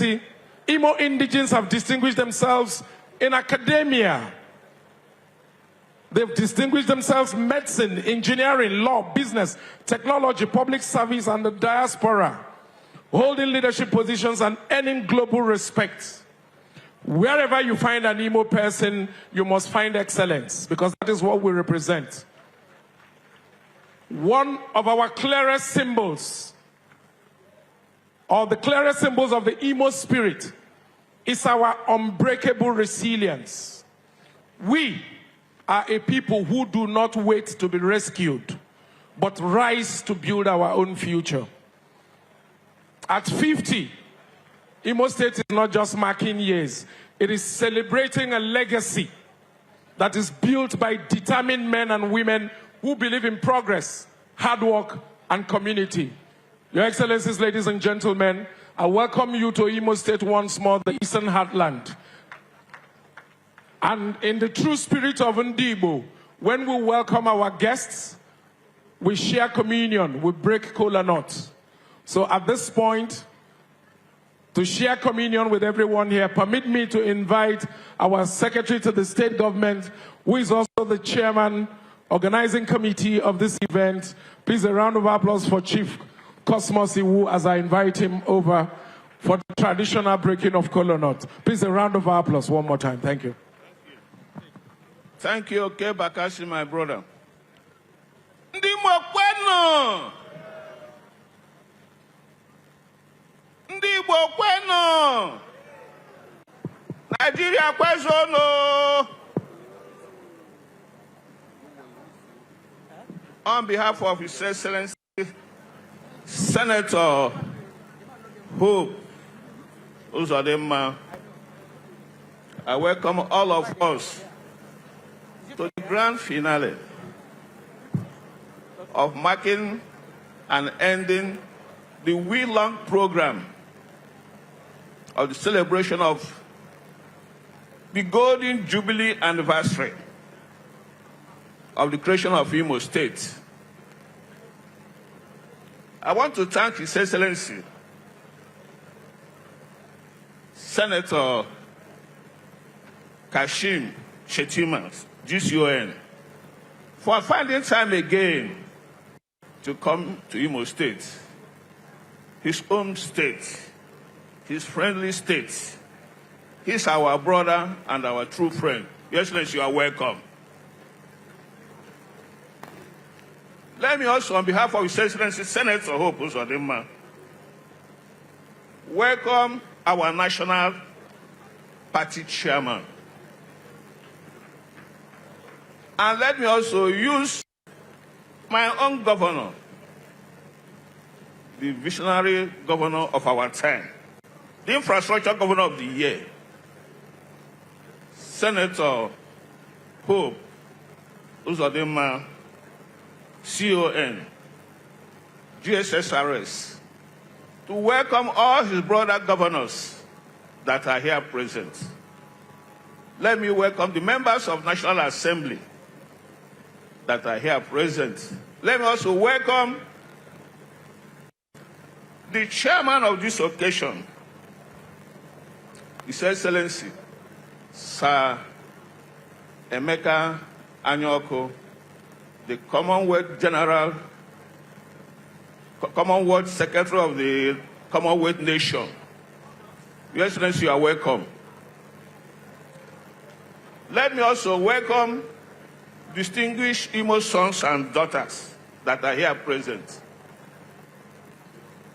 Excellency, Imo indigenes have distinguished themselves in academia. They've distinguished themselves in medicine, engineering, law, business, technology, public service, and the diaspora, holding leadership positions and earning global respect. Wherever you find an Imo person, you must find excellence, because that is what we represent. One of our clearest symbols, or the clearest symbols of the Imo spirit, is our unbreakable resilience. We are a people who do not wait to be rescued, but rise to build our own future. At 50, Imo State is not just marking years, it is celebrating a legacy that is built by determined men and women who believe in progress, hard work, and community. Your Excellencies, ladies and gentlemen, I welcome you to Imo State once more, the Eastern Heartland. And in the true spirit of Ndibo, when we welcome our guests, we share communion, we break kola nuts. So at this point, to share communion with everyone here, permit me to invite our Secretary to the State Government, who is also the Chairman, Organizing Committee of this event. Please, a round of applause for Chief Cosmos Iwu as I invite him over for the traditional breaking of kola nut. Please, a round of applause one more time. Thank you. Thank you, okay, Bakashi, my brother. Ndimo kwenu! Ndimo kwenu! Nigeria kwezono! On behalf of His Excellency, Senator Hope Uzodimma, I welcome all of us to the grand finale of marking and ending the week-long program of the celebration of the Golden Jubilee anniversary of the creation of Imo State. I want to thank His Excellency, Senator Kashim Shettima, GCON, for finding time again to come to Imo State, his home state, his friendly state. He's our brother and our true friend. Your Excellency, you are welcome. Let me also, on behalf of His Excellency Senator Hope Uzodimma, welcome our National Party Chairman. And let me also use my own governor, the visionary governor of our time, the infrastructure governor of the year, Senator Hope Uzodimma, CON, GSSRS, to welcome all his brother governors that are here present. Let me welcome the members of National Assembly that are here present. Let me also welcome the chairman of this occasion, His Excellency, Sir Emeka Anyoko, the Commonwealth Secretary of the Commonwealth Nation. Your Excellency, you are welcome. Let me also welcome distinguished Imo sons and daughters that are here present.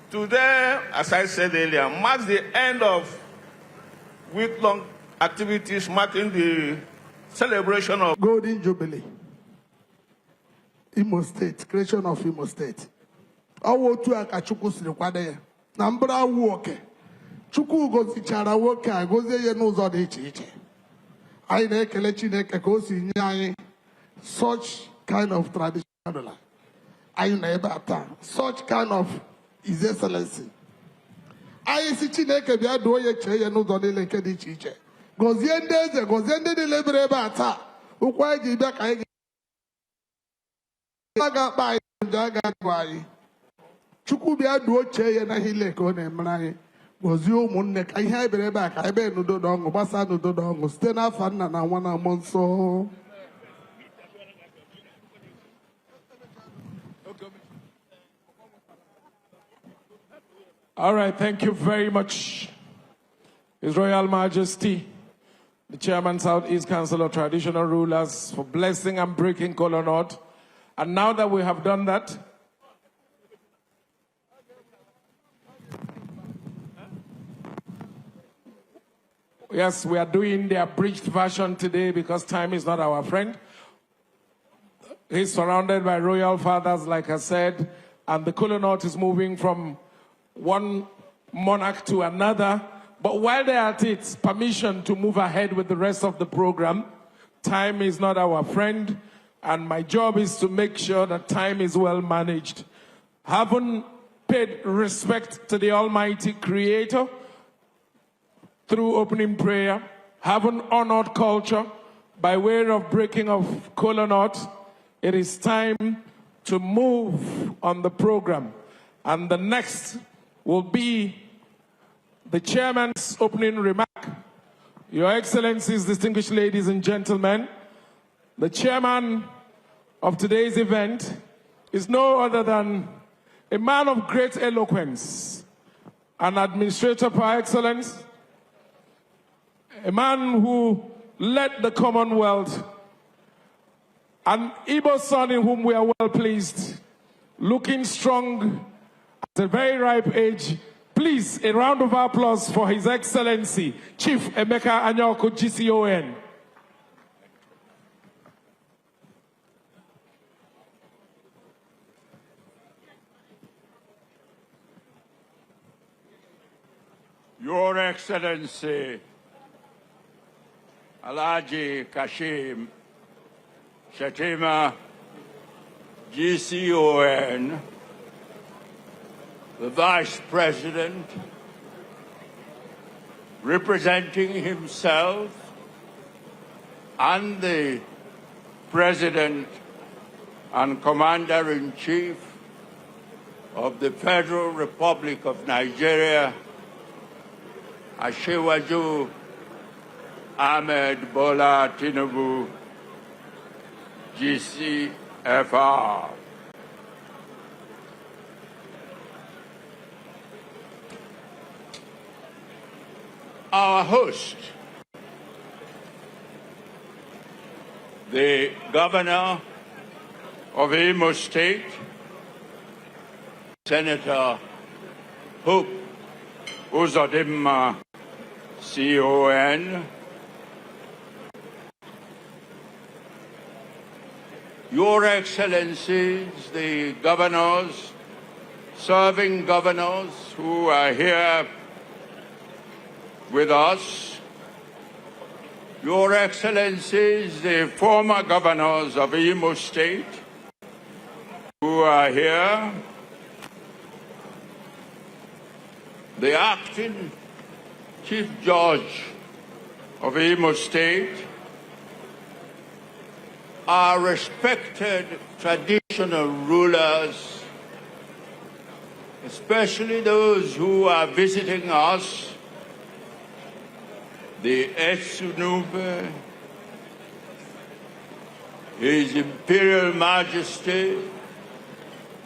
Today, as I said earlier, marks the end of week-long activities marking the celebration of Golden Jubilee. Imo State, creation of Imo State. Awo tu aka Chukwu siri kwade ya. Na mbra woke. Chukwu gozichara woke a gozie ye n'ụzọ dị iche iche. Anyị na-ekele Chineke ka o si nye anyị such kind of traditional. Anyị na ebe ata such kind of His Excellency. Anyị si Chineke bịa duo ye chee ye n'ụzọ niile nke dị iche iche. Gozie ndị eze, gozie ndị niile bere ebe ata. Ụkwụ anyị ji bịa ka anyị ga-akpa anyị nje aga agwa anyị. Chukwu bịa duo chee ye na hile ka ọ na-emere anyị. gozie ụmụnne ka ihe anyị bere ebe a ka anyị bee n'udo na ọṅụ gbasaa n'udo na ọṅụ site n'afa Nna na Nwa na Mmụọ Nsọ. All right, thank you very much, His Royal Majesty, the Chairman, Southeast Council of Traditional Rulers, for blessing and breaking Kola North. And now that we have done that, yes, we are doing the abridged version today because time is not our friend. He's surrounded by royal fathers, like I said, and the Kola North is moving from one monarch to another. But while they're at it, permission to move ahead with the rest of the program. Time is not our friend, and my job is to make sure that time is well managed. Having paid respect to the Almighty Creator through opening prayer, having honored culture by way of breaking of Kola North, it is time to move on the program. And the next will be the chairman's opening remark. Your Excellencies, distinguished ladies and gentlemen, the chairman of today's event is no other than a man of great eloquence, an administrator par excellence, a man who led the Commonwealth, an Igbo son in whom we are well pleased, looking strong at a very ripe age. Please, a round of applause for His Excellency, Chief Emeka Anyako, GCON. Your Excellency, Alhaji Kashim Shettima, GCON, the Vice President, representing himself, and the President and Commander-in-Chief of the Federal Republic of Nigeria, Asiwaju Ahmed Bola Tinubu, GCFR. Our host, the Governor of Imo State, Senator Hope Uzodimma, CON, Your Excellencies, the governors, serving governors who are here with us, Your Excellencies, the former governors of Imo State who are here, the acting Chief Judge of Imo State, our respected traditional rulers, especially those who are visiting us, the Etsunupe, His Imperial Majesty,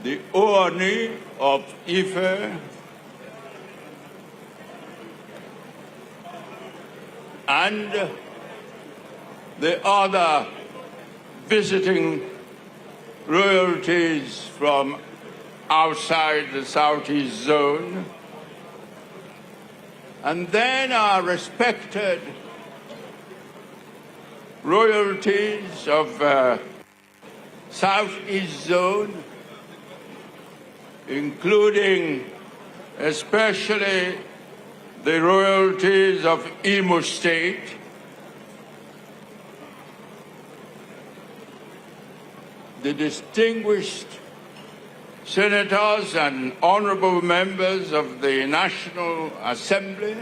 the Ooni of Ife, and the other visiting royalties from outside the Southeast Zone, and then our respected royalties of Southeast Zone, including especially the royalties of Imo State, the distinguished senators and honorable members of the National Assembly,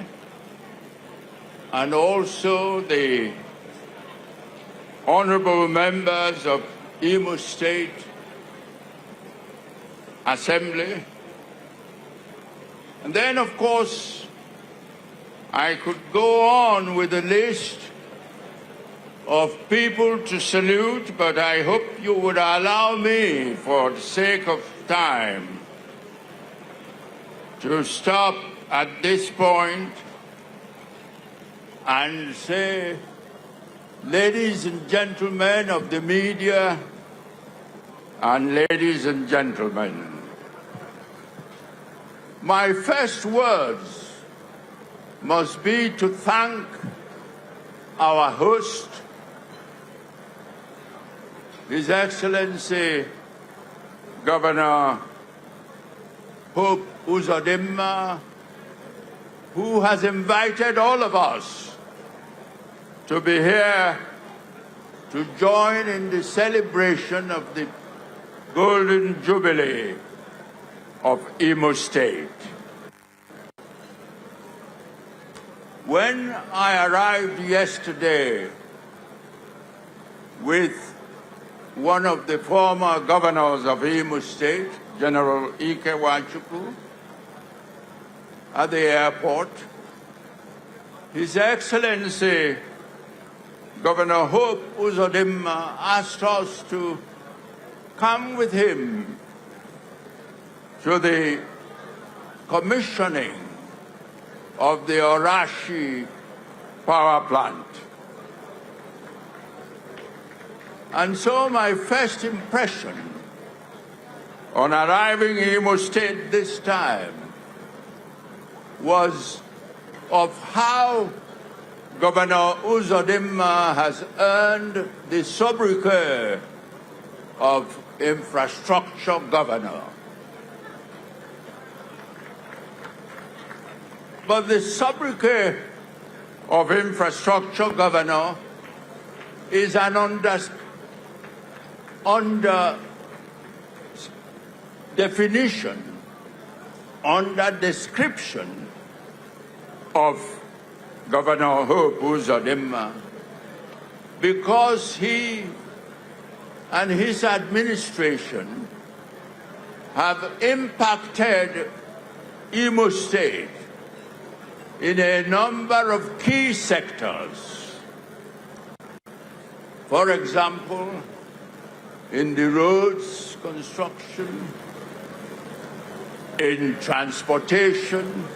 and also the honorable members of Imo State Assembly. And then, of course, I could go on with a list of people to salute, but I hope you would allow me, for the sake of time, to stop at this point and say, ladies and gentlemen of the media, and ladies and gentlemen, my first words must be to thank our host, His Excellency Governor Hope Uzodimma, who has invited all of us to be here to join in the celebration of the Golden Jubilee of Imo State. When I arrived yesterday with one of the former governors of Imo State, General Ike Wanchukwu, at the airport, His Excellency Governor Hope Uzodimma asked us to come with him to the commissioning of the Orashi power plant. And so my first impression on arriving in Imo State this time was of how Governor Uzodimma has earned the sobriquet of infrastructure governor. But the sobriquet of infrastructure governor is an under definition, under description of Governor Hope Uzodimma, because he and his administration have impacted Imo State in a number of key sectors. For example, in the roads construction, in transportation,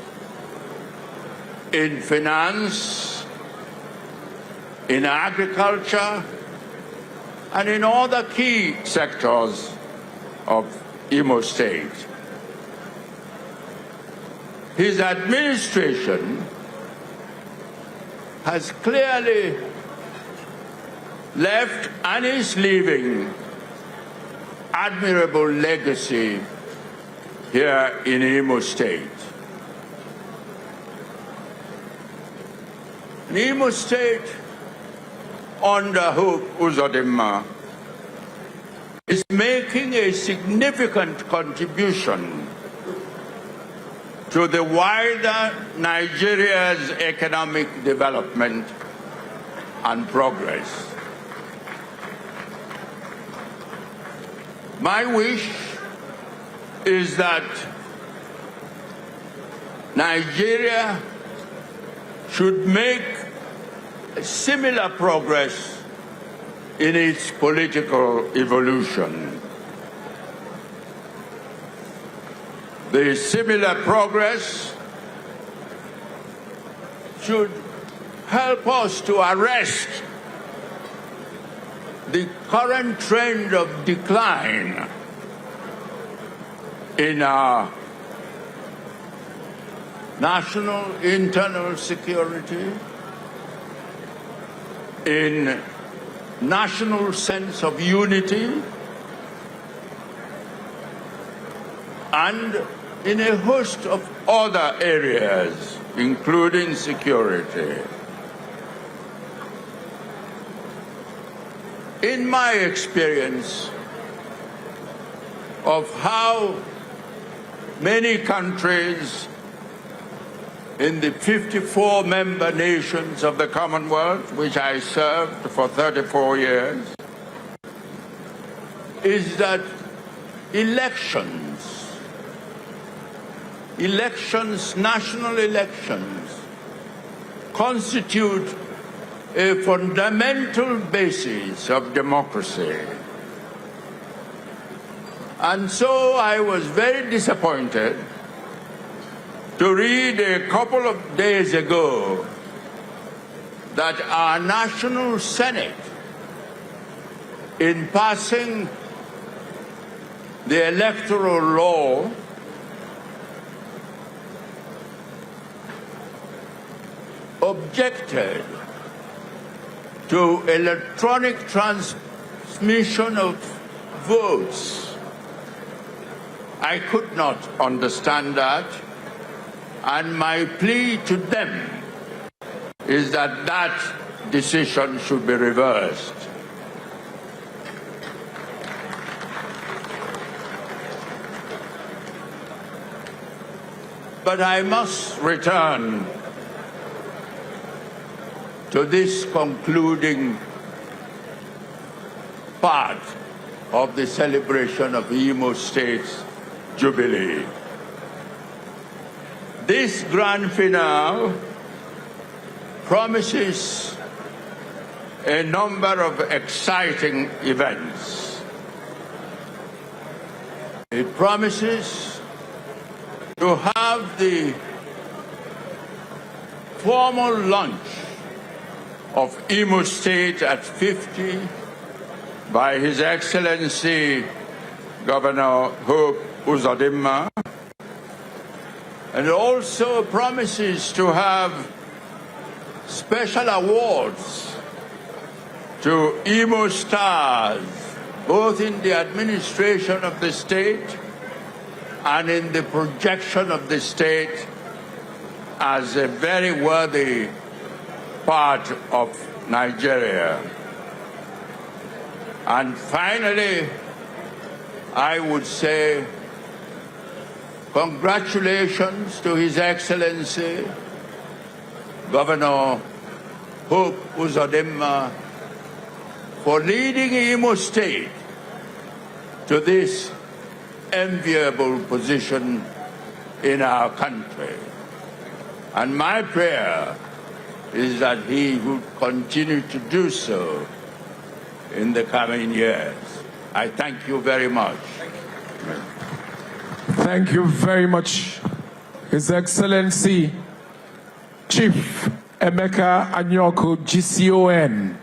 in finance, in agriculture, and in other key sectors of Imo State. His administration has clearly left and is leaving admirable legacy here in Imo State. And Imo State, under Hope Uzodimma, is making a significant contribution to the wider Nigeria's economic development and progress. My wish is that Nigeria should make similar progress in its political evolution. The similar progress should help us to arrest the current trend of decline in our national internal security, in national sense of unity, and in a host of other areas, including security. In my experience of how many countries in the 54 member nations of the Commonwealth, which I served for 34 years, is that elections, national elections, constitute a fundamental basis of democracy. And so I was very disappointed to read a couple of days ago that our National Senate, in passing the electoral law, objected to electronic transmission of votes. I could not understand that, and my plea to them is that that decision should be reversed. But I must return to this concluding part of the celebration of Imo State's Jubilee. This grand finale promises a number of exciting events. It promises to have the formal launch of Imo State at 50 by His Excellency Governor Hope Uzodimma, and also promises to have special awards to Imo Stars, both in the administration of the state and in the projection of the state as a very worthy part of Nigeria. And finally, I would say congratulations to His Excellency Governor Hope Uzodimma for leading Imo State to this enviable position in our country. And my prayer is that he would continue to do so in the coming years. I thank you very much. Thank you very much, His Excellency Chief Emeka Anyoko, GCON.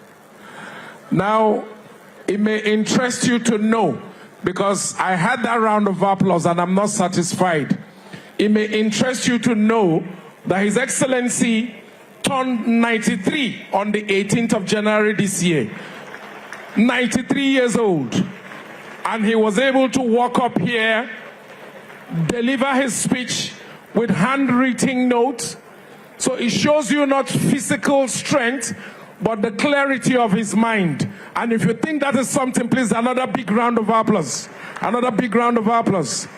Now, it may interest you to know, because I had that round of applause and I'm not satisfied. It may interest you to know that His Excellency turned 93 on the 18th of January this year. 93 years old. And he was able to walk up here, deliver his speech with handwritten notes. So it shows you not physical strength, but the clarity of his mind. And if you think that is something, please, another big round of applause. Another big round of applause.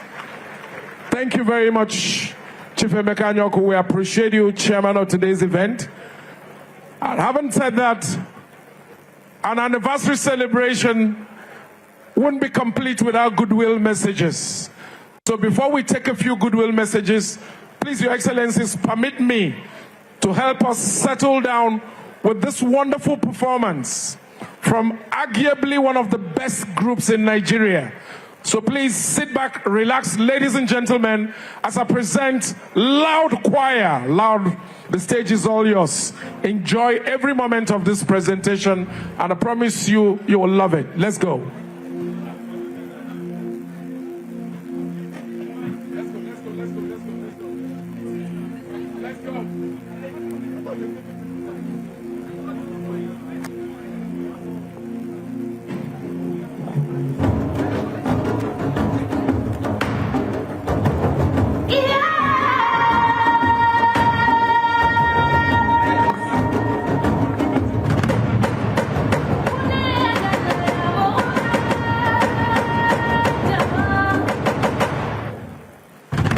Thank you very much, Chief Emeka Anyoko. We appreciate you, Chairman of today's event. And having said that, an anniversary celebration wouldn't be complete without goodwill messages. So before we take a few goodwill messages, please, Your Excellencies, permit me to help us settle down with this wonderful performance from arguably one of the best groups in Nigeria. So please sit back, relax, ladies and gentlemen, as I present Loud Choir. Loud, the stage is all yours. Enjoy every moment of this presentation, and I promise you, you will love it. Let's go.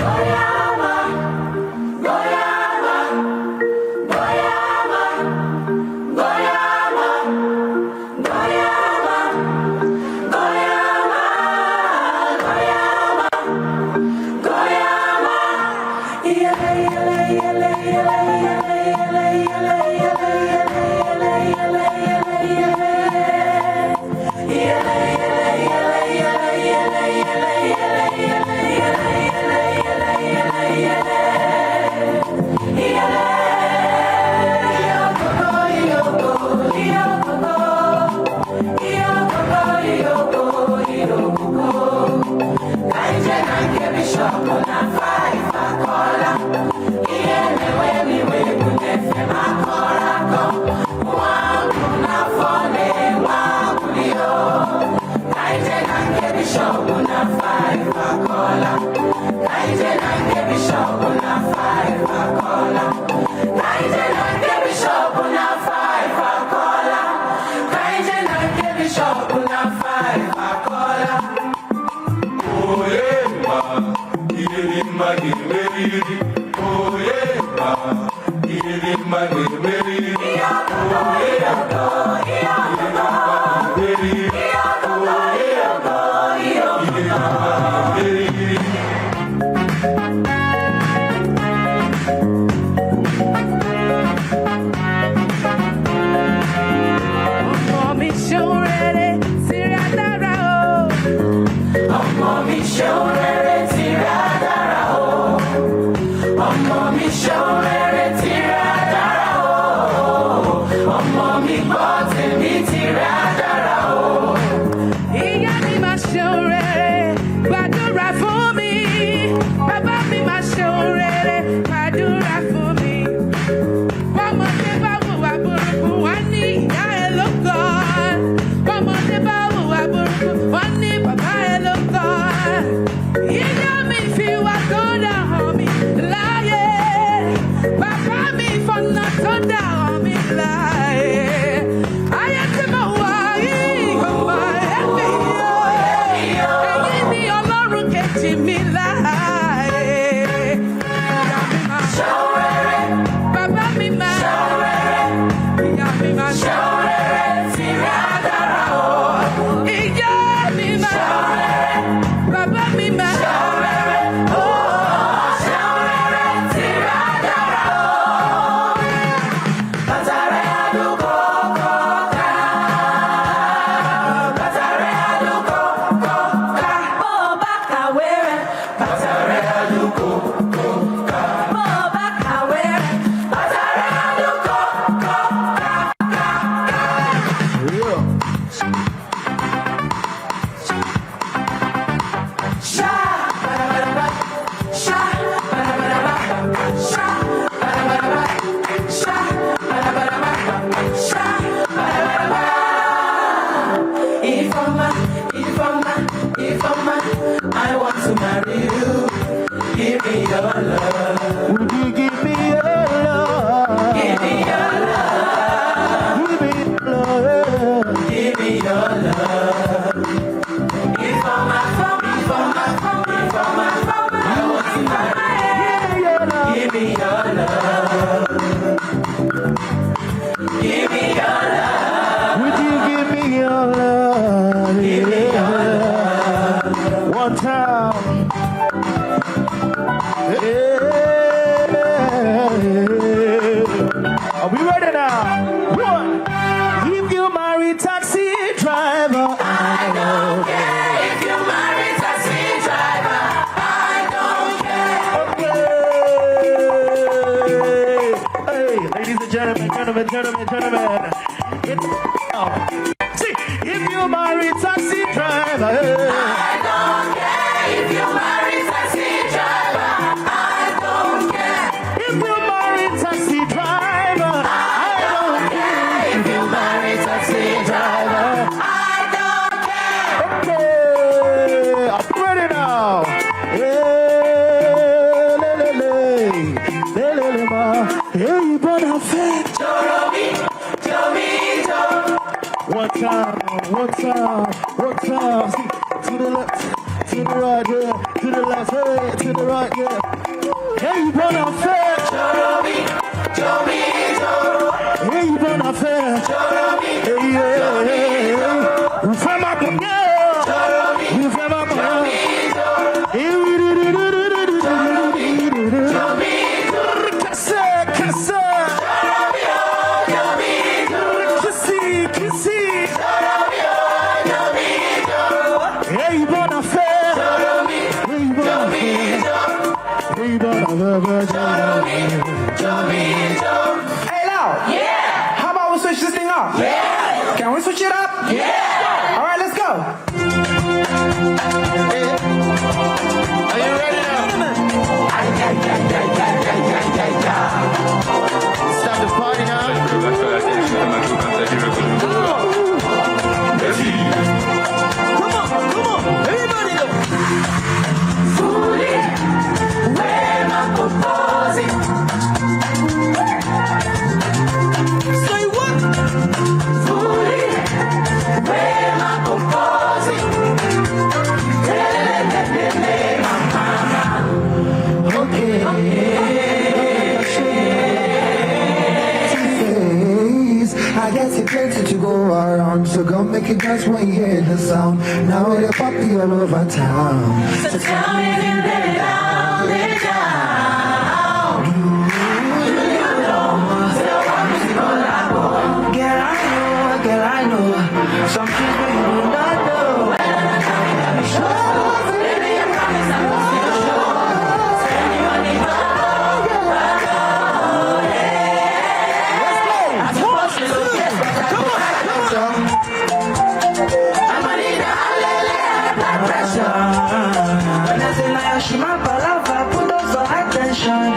Goyama, I guess it's plenty to go around, so go make it dance when you hear the sound. Now they're poppy all over town. So tell me if you let it down, let it down. Girl, I know some things that you do not know. Baby, I promise I will still show. Tell me what you know. She my palava, put up for attention.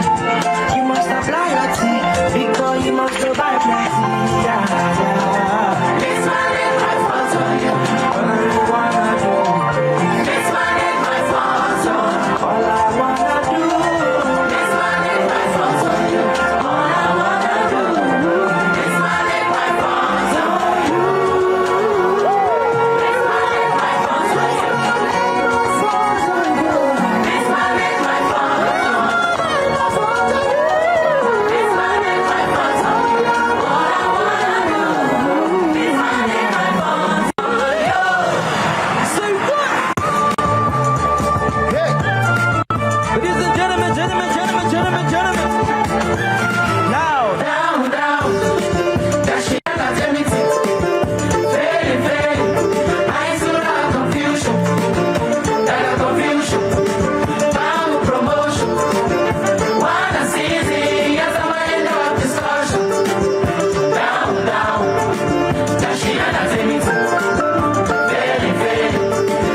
You must apply your tea, because you must provide plenty. Yeah. This man is my photo. All I wanna do. This man is my photo. All I wanna do. This man is my photo. All I wanna do. This man is my photo. This man is my photo. This man is my photo. This man is my photo. All I wanna do. This man is my photo. Say what? Hey. Ladies and gentlemen, gentlemen. Now. Down, down. That shit got everything. Failing. I still have confusion. That confusion. Found promotion. Wanna see it, yes, I'm end of discussion. Down, down. That shit got everything. Failing.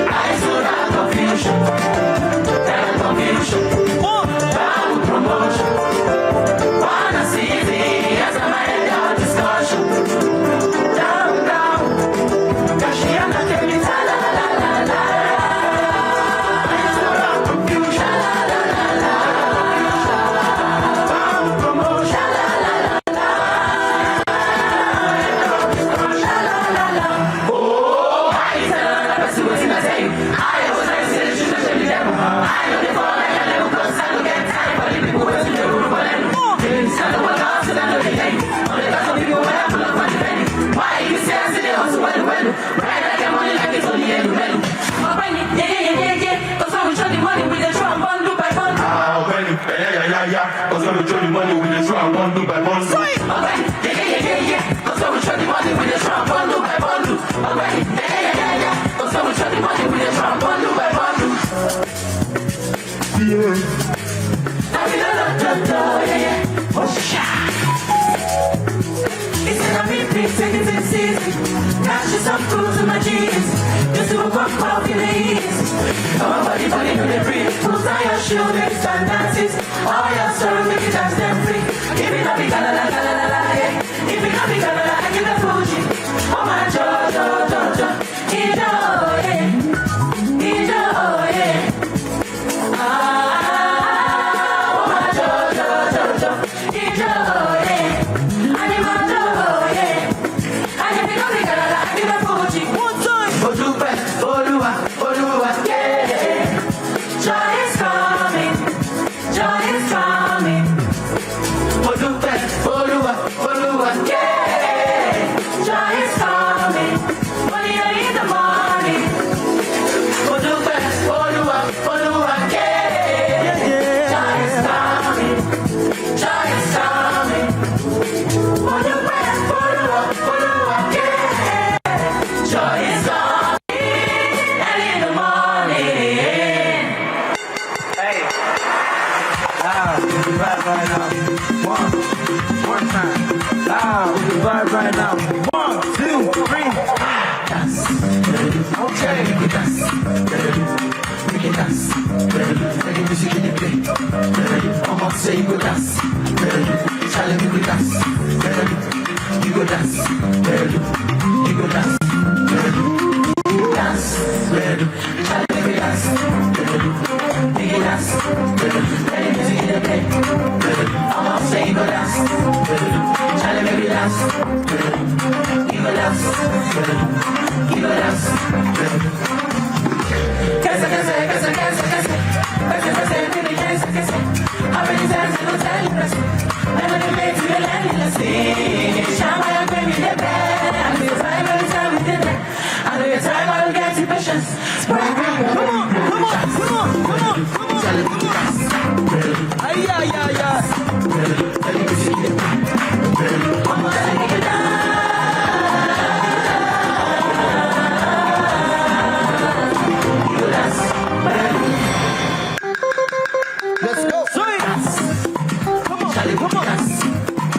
I still have confusion. That confusion. Found promotion. Wanna see it, yes, I'm end of discussion. Down, down. Kashiana tell me la la la la la. I still have confusion. La la la la. Found promotion. La la la la. La la la la. Oh, I tell her that's what I say. I was like, say she's a shady devil. I know they fall like a little cause I don't get time for the people who do for them. I know what I'm saying, I know they hate. Only got some people when I pull up on the penny. Why you say I see they hustle well. Right like I'm money like it's only a little. My money, yeah. Cause when we show the money, we just try and bundle by bundle. Yeah. Cause when we show the money, we just try and bundle by bundle. Alright, yeah. Cause when we show the money, we just try and bundle by bundle. Alright, yeah. Cause when we show the money, we just try and bundle by bundle. Yeah. Oh, it's in a big seconds in season. Catch some cruise in my jeans. Just do a walk off in the east. Come on, body, do the breathe. Pulls on your shoe, they stand dances. All your sorrow, make it dance them free. If it not be gala la la la la, yeah. If it not be gala la, give the Fuji. Oh my jo. Ijo, yeah. Oh my jo. Ijo, yeah. Right now. 1, 2, 3. Dance. Okay. We can dance. We can dance. Make the music in the play. I'm about to say you go dance. Charlie, we go dance. You go dance. You go dance. Dance. Charlie, we go dance. We go dance. Make the music in the play. I'm about to say you go dance. Charlie, baby, dance. Give a dance. Give a dance. How many times did I tell you? Never been made to the land, let's see. Shama, baby, the bed. I know your time, every time we did it. I know your time, I will get your patience. Come on. Ay, ay, ay, ay. Let's go. Come on, Charlie, come on.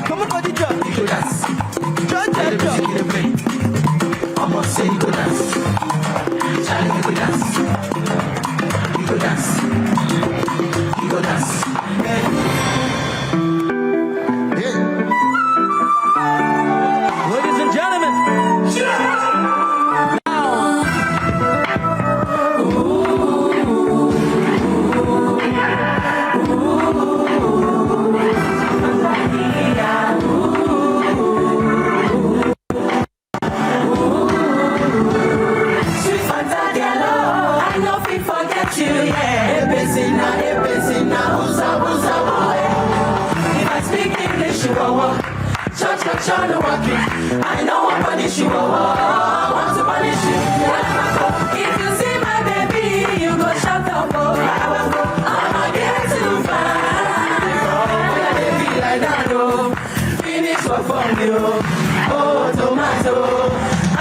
Come on, body jump. You go dance. Jump. Almost say you go dance. Charlie, you go dance. You go dance. You go dance. Hey. Ladies and gentlemen. I know I'll punish you. I want to punish you. If you see my baby, you go shout out for I'ma get too far. Baby like that, oh. Finish what for you. Oh, tomato. I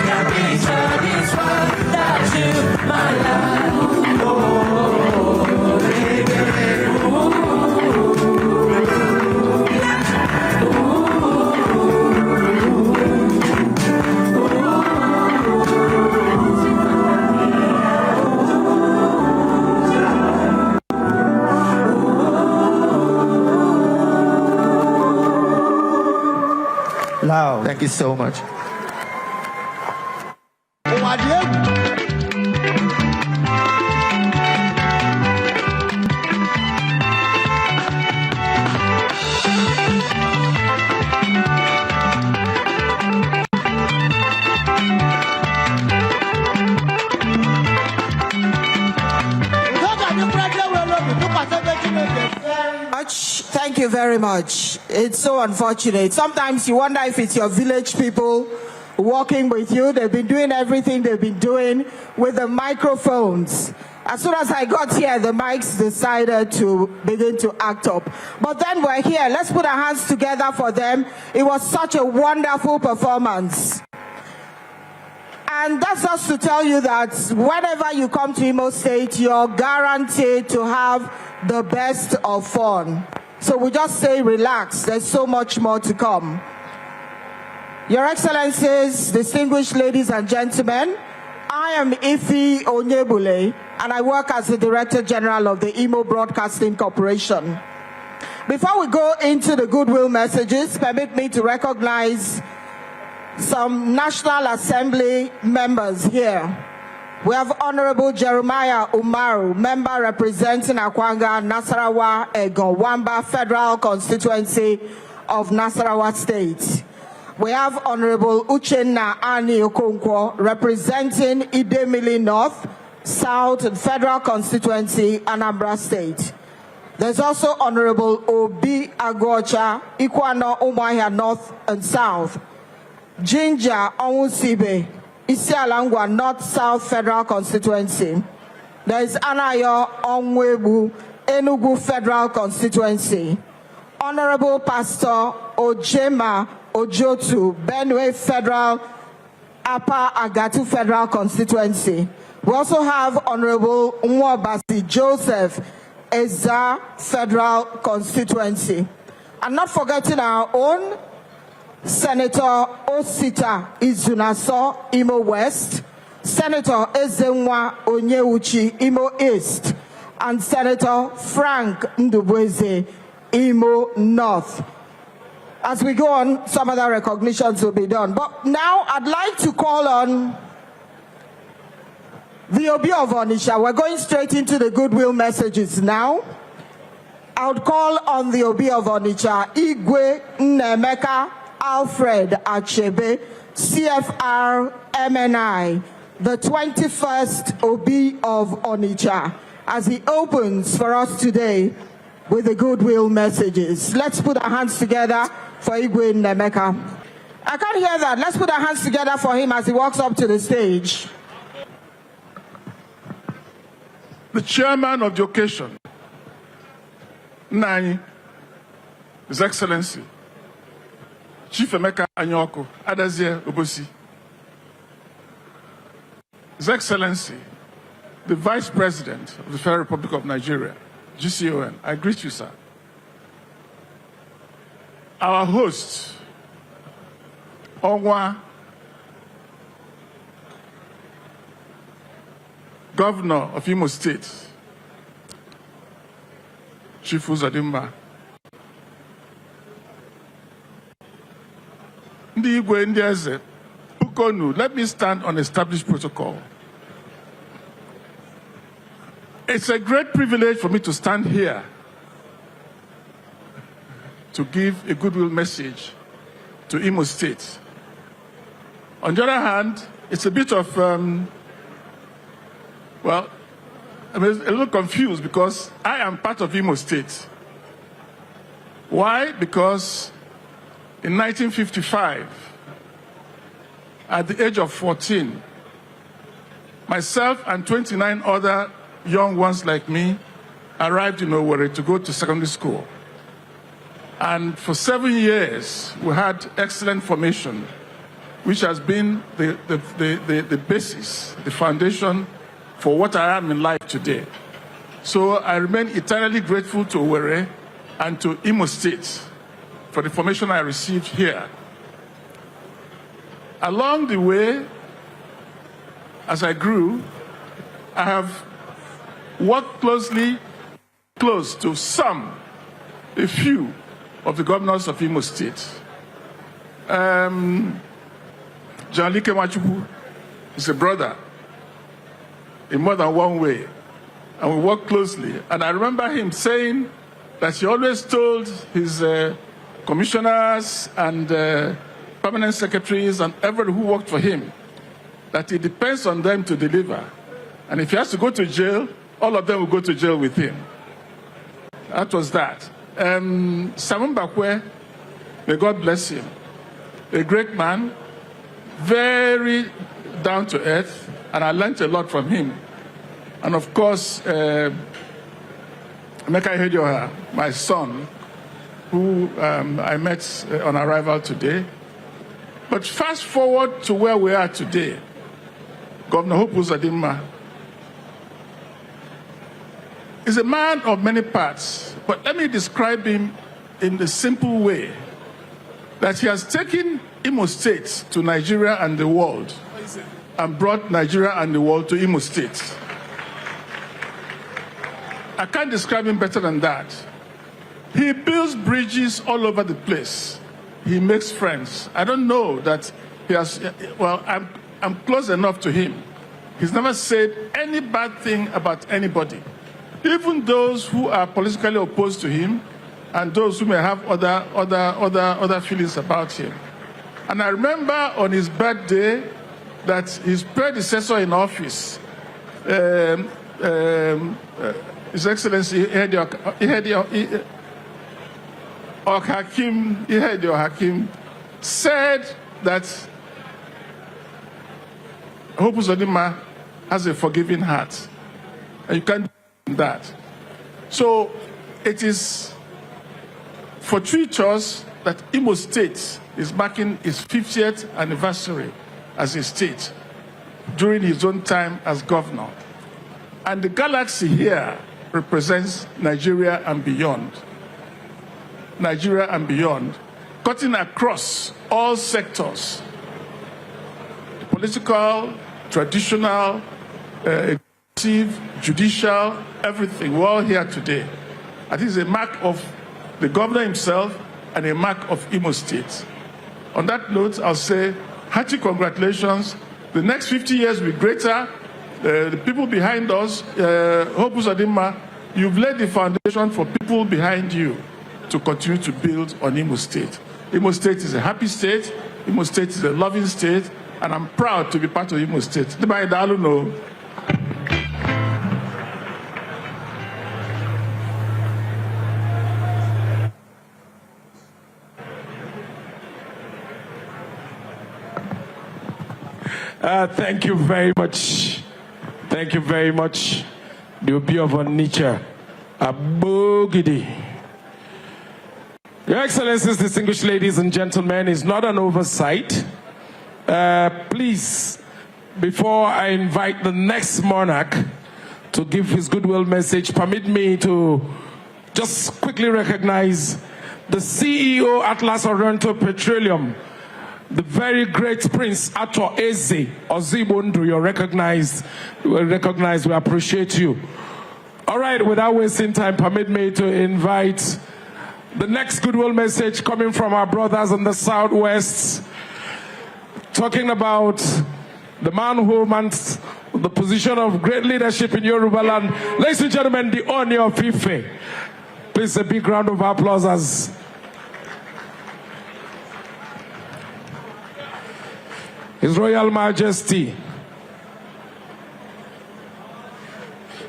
can picture this one that you, my love. Oh, baby. Loud. Thank you so much. Thank you very much. It's so unfortunate. Sometimes you wonder if it's your village people working with you. They've been doing everything they've been doing with the microphones. As soon as I got here, the mics decided to begin to act up. But then we're here. Let's put our hands together for them. It was such a wonderful performance. And that's just to tell you that whenever you come to Imo State, you're guaranteed to have the best of fun. So we just say relax, there's so much more to come. Your Excellencies, distinguished ladies and gentlemen, I am Ife Onyebule, and I work as the Director General of the Imo Broadcasting Corporation. Before we go into the goodwill messages, permit me to recognize some National Assembly members here. We have Honorable Jeremiah Umaru, member representing Akwanga, Nasarawa, Egon, Wamba Federal Constituency of Nasarawa State. We have Honorable Uchenna Ani Okonkwo, representing Idemili North, South Federal Constituency, Anambra State. There's also Honorable Obi Agocha, Ikwano Umuahia North and South. Ginger Onwusibe, Isialangwa North South Federal Constituency. There is Anayo Onwebu, Enugu Federal Constituency. Honorable Pastor Ojema Ojotu, Benue Federal, Upper Agatu Federal Constituency. We also have Honorable Nwabasi Joseph, Eza Federal Constituency. And not forgetting our own Senator Osita Izunaso, Imo West, Senator Ezenwa Onyeuchi, Imo East, and Senator Frank Ndubweze, Imo North. As we go on, some other recognitions will be done. But now I'd like to call on the Obi of Onitsha. We're going straight into the goodwill messages now. I would call on the Obi of Onitsha, Igwe Nnemeka Alfred Achebe, CFR MNI, the 21st Obi of Onitsha, as he opens for us today with the goodwill messages. Let's put our hands together for Igwe Nemeka. I can't hear that. Let's put our hands together for him as he walks up to the stage. The chairman of the occasion, Nani, His Excellency, Chief Emeka Anyoko, Adazie Obosi. His Excellency, the Vice President of the Federal Republic of Nigeria, GCON, I greet you, sir. Our host, Onwa, Governor of Imo State, Chief Uzodimma, Ndi Igwe Ndi Eze, Ukonu, let me stand on established protocol. It's a great privilege for me to stand here to give a goodwill message to Imo State. On the other hand, it's a bit of, well, I'm a little confused because I am part of Imo State. Why? Because in 1955, at the age of 14, myself and 29 other young ones like me arrived in Owerri to go to secondary school. And for 7 years, we had excellent formation, which has been the basis, the foundation for what I am in life today. So I remain eternally grateful to Owerri and to Imo State for the formation I received here. Along the way, as I grew, I have worked close to a few of the governors of Imo State. John Like Nwachukwu is a brother in more than one way, and we work closely. And I remember him saying that he always told his commissioners and permanent secretaries and everyone who worked for him that it depends on them to deliver. And if he has to go to jail, all of them will go to jail with him. That was that. Simon Bakwe, may God bless him, a great man, very down to earth, and I learned a lot from him. And of course, Emeka Ihedioha, my son, who I met on arrival today. But fast forward to where we are today, Governor Hope Uzodimma is a man of many parts, but let me describe him in the simple way that he has taken Imo State to Nigeria and the world and brought Nigeria and the world to Imo State. I can't describe him better than that. He builds bridges all over the place. He makes friends. I don't know that he has, well, I'm close enough to him. He's never said any bad thing about anybody. Even those who are politically opposed to him and those who may have other feelings about him. And I remember on his birthday that his predecessor in office, His Excellency Hakim, said that Hope Uzodimma has a forgiving heart. And you can't do that. So it is fortuitous that Imo State is marking its 50th anniversary as a state during his own time as governor. And the galaxy here represents Nigeria and beyond. Nigeria and beyond, cutting across all sectors, political, traditional, executive, judicial, everything. We're all here today. I think it's a mark of the governor himself and a mark of Imo State. On that note, I'll say hearty congratulations. The next 50 years will be greater. The people behind us, Hope Uzodimma, you've laid the foundation for people behind you to continue to build on Imo State. Imo State is a happy state. Imo State is a loving state. And I'm proud to be part of Imo State. Thank you very much. Thank you very much. The Obi of Onitsha, Abogidi. Your Excellencies, distinguished ladies and gentlemen, is not an oversight. Please, before I invite the next monarch to give his goodwill message, permit me to just quickly recognize the CEO Atlas Oriental Petroleum, the very great Prince Ato Eze Ozibundu. You're recognized. We appreciate you. All right, without wasting time, permit me to invite the next goodwill message coming from our brothers in the Southwest, talking about the man who holds the position of great leadership in Yoruba land. Ladies and gentlemen, the Oni of Ife. Please, a big round of applause as His Royal Majesty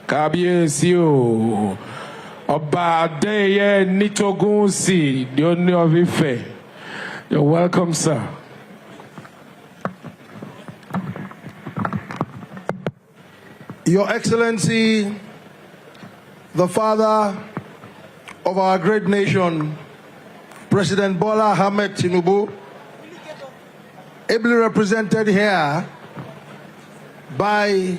Kabiyesi Oba Adeye Nitogunsi, the Oni of Ife. You're welcome, sir. Your Excellency, the father of our great nation, President Bola Ahmed Tinubu, ably represented here by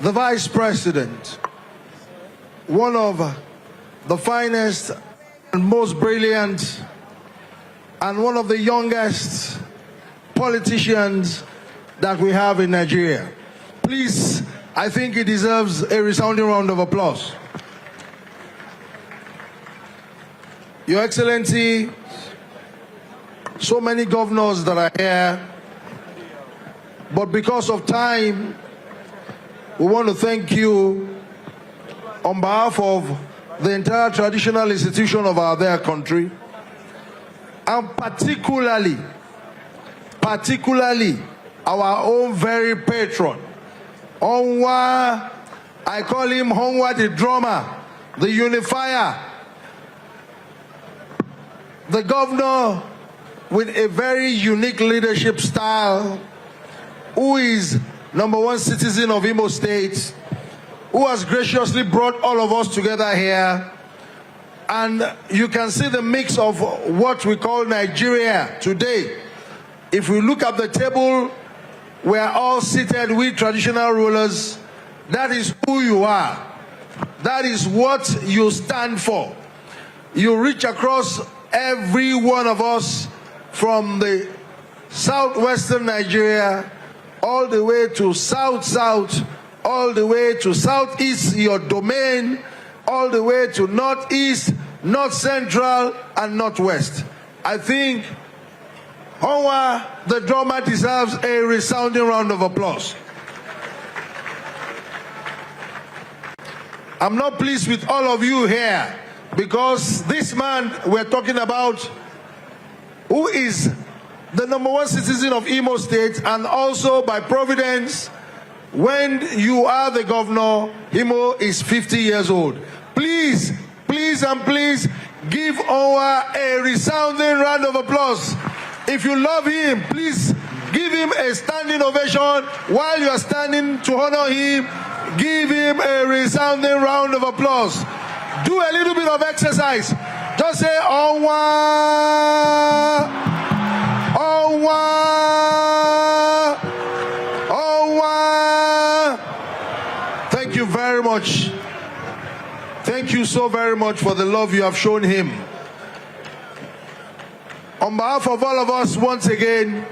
the Vice President, one of the finest and most brilliant and one of the youngest politicians that we have in Nigeria. Please, I think he deserves a resounding round of applause. Your Excellency, so many governors that are here, but because of time, we want to thank you on behalf of the entire traditional institution of our dear country, and particularly our own very patron, Onwa, I call him Onwa the drummer, the unifier, the governor with a very unique leadership style, who is #1 citizen of Imo State, who has graciously brought all of us together here. And you can see the mix of what we call Nigeria today. If we look at the table, we are all seated with traditional rulers. That is who you are. That is what you stand for. You reach across every one of us, from the southwestern Nigeria all the way to south, all the way to southeast, your domain, all the way to northeast, north central, and northwest. I think Onwa the drummer deserves a resounding round of applause. I'm not pleased with all of you here, because this man we're talking about, who is the #1 citizen of Imo State, and also by providence, when you are the governor, Imo is 50 years old. Please, please, and please give Onwa a resounding round of applause. If you love him, please give him a standing ovation. While you are standing to honor him, give him a resounding round of applause. Do a little bit of exercise. Just say, Onwa, Onwa, Onwa. Thank you very much. Thank you so very much for the love you have shown him. On behalf of all of us, once again,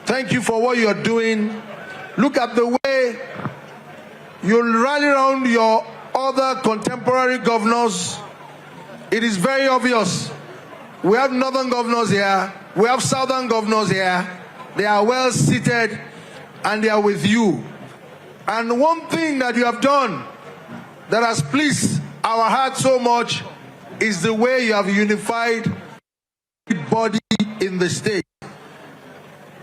thank you for what you're doing. Look at the way you rally around your other contemporary governors. It is very obvious. We have northern governors here, we have southern governors here. They are well seated and they are with you. And one thing that you have done that has pleased our heart so much is the way you have unified body in the state.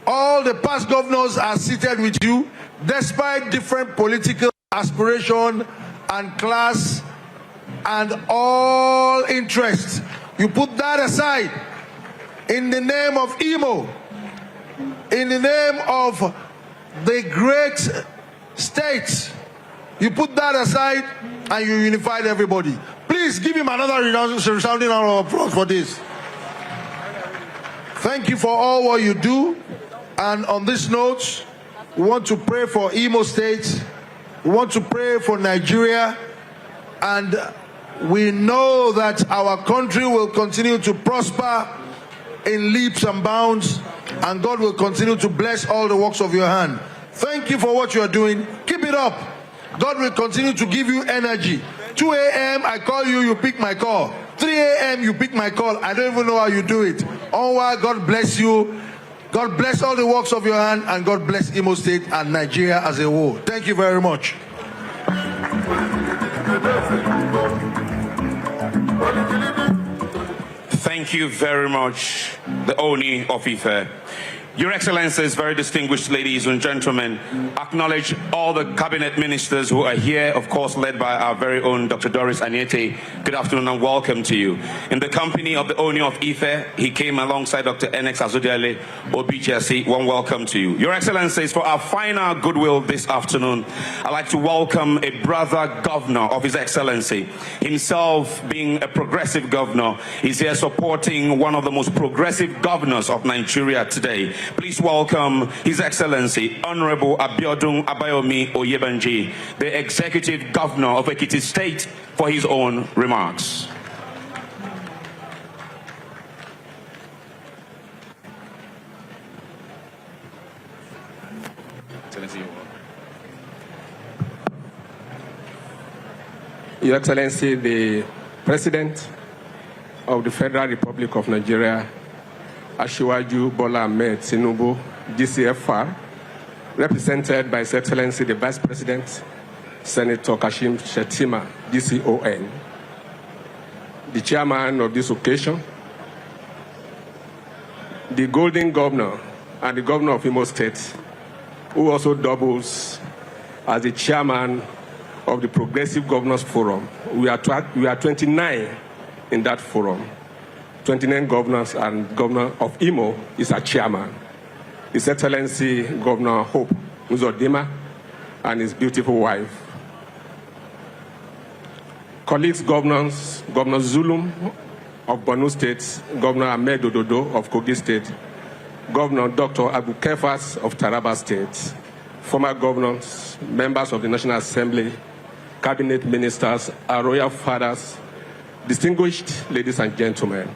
All the past governors are seated with you, despite different political aspiration and class and all interests. You put that aside. In the name of Imo, in the name of the great state. You put that aside and you unified everybody. Please give him another resounding round of applause for this. Thank you for all what you do. And on this note, we want to pray for Imo State. We want to pray for Nigeria. And we know that our country will continue to prosper in leaps and bounds. And God will continue to bless all the works of your hand. Thank you for what you are doing. Keep it up. God will continue to give you energy. 2 a.m. I call you, you pick my call. 3 a.m. you pick my call. I don't even know how you do it. Onward, God bless you. God bless all the works of your hand, and God bless Imo State and Nigeria as a whole. Thank you very much. Thank you very much, the Oni of Ife. Your Excellencies, very distinguished ladies and gentlemen, acknowledge all the cabinet ministers who are here, of course, led by our very own Dr. Doris Anyete. Good afternoon and welcome to you. In the company of the Oni of Ife, he came alongside Dr. NX Azodiale Obichasi. One welcome to you. Your Excellencies, for our final goodwill this afternoon, I'd like to welcome a brother governor of His Excellency. Himself being a progressive governor, he's here supporting one of the most progressive governors of Nigeria today. Please welcome His Excellency Honorable Abiodun Abayomi Oyebanji, the Executive Governor of Ekiti State, for his own remarks. Your Excellency, the President of the Federal Republic of Nigeria, Asiwaju Bola Ahmed Tinubu, GCFR, represented by His Excellency the Vice President, Senator Kashim Shettima, DCON, the chairman of this occasion, the Golden Governor and the Governor of Imo State, who also doubles as the chairman of the Progressive Governors Forum. We are 29 in that forum. 29 governors, and Governor of Imo is our chairman. His Excellency Governor Hope Uzodimma and his beautiful wife. Colleagues governors, Governor Zulum of Borno State, Governor Ahmed Ododo of Kogi State, Governor Dr. Abu Kefas of Taraba State, former governors, members of the National Assembly, cabinet ministers, our royal fathers, distinguished ladies and gentlemen.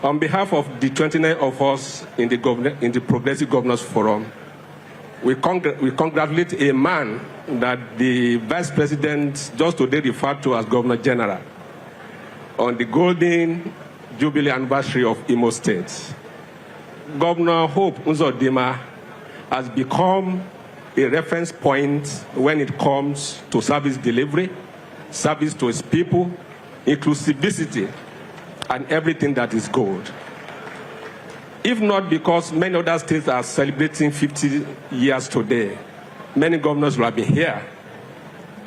On behalf of the 29 of us in the Progressive Governors Forum, we congratulate a man that the Vice President just today referred to as Governor General on the Golden Jubilee anniversary of Imo State. Governor Hope Uzodimma has become a reference point when it comes to service delivery, service to his people, inclusivity, and everything that is good. If not because many other states are celebrating 50 years today, many governors will have been here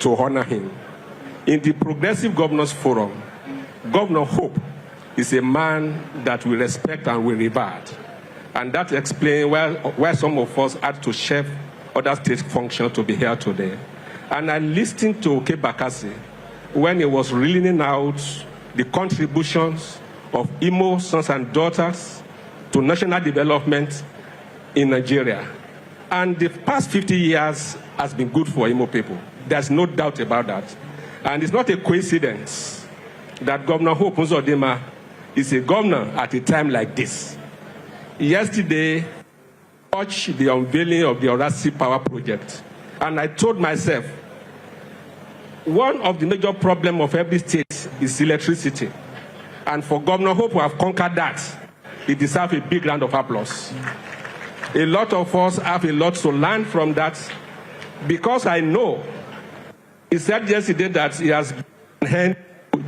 to honor him. In the Progressive Governors Forum, Governor Hope is a man that we respect and we revere. And that explains why some of us had to chef other state functions to be here today. And I listened to Oke Bakassi when he was reeling out the contributions of Imo sons and daughters to national development in Nigeria. And the past 50 years has been good for Imo people. There's no doubt about that. And it's not a coincidence that Governor Hope Uzodimma is a governor at a time like this. Yesterday, I watched the unveiling of the Orasi Power Project. And I told myself, one of the major problems of every state is electricity. And for Governor Hope who have conquered that, he deserves a big round of applause. A lot of us have a lot to learn from that, because I know, he said yesterday that he has been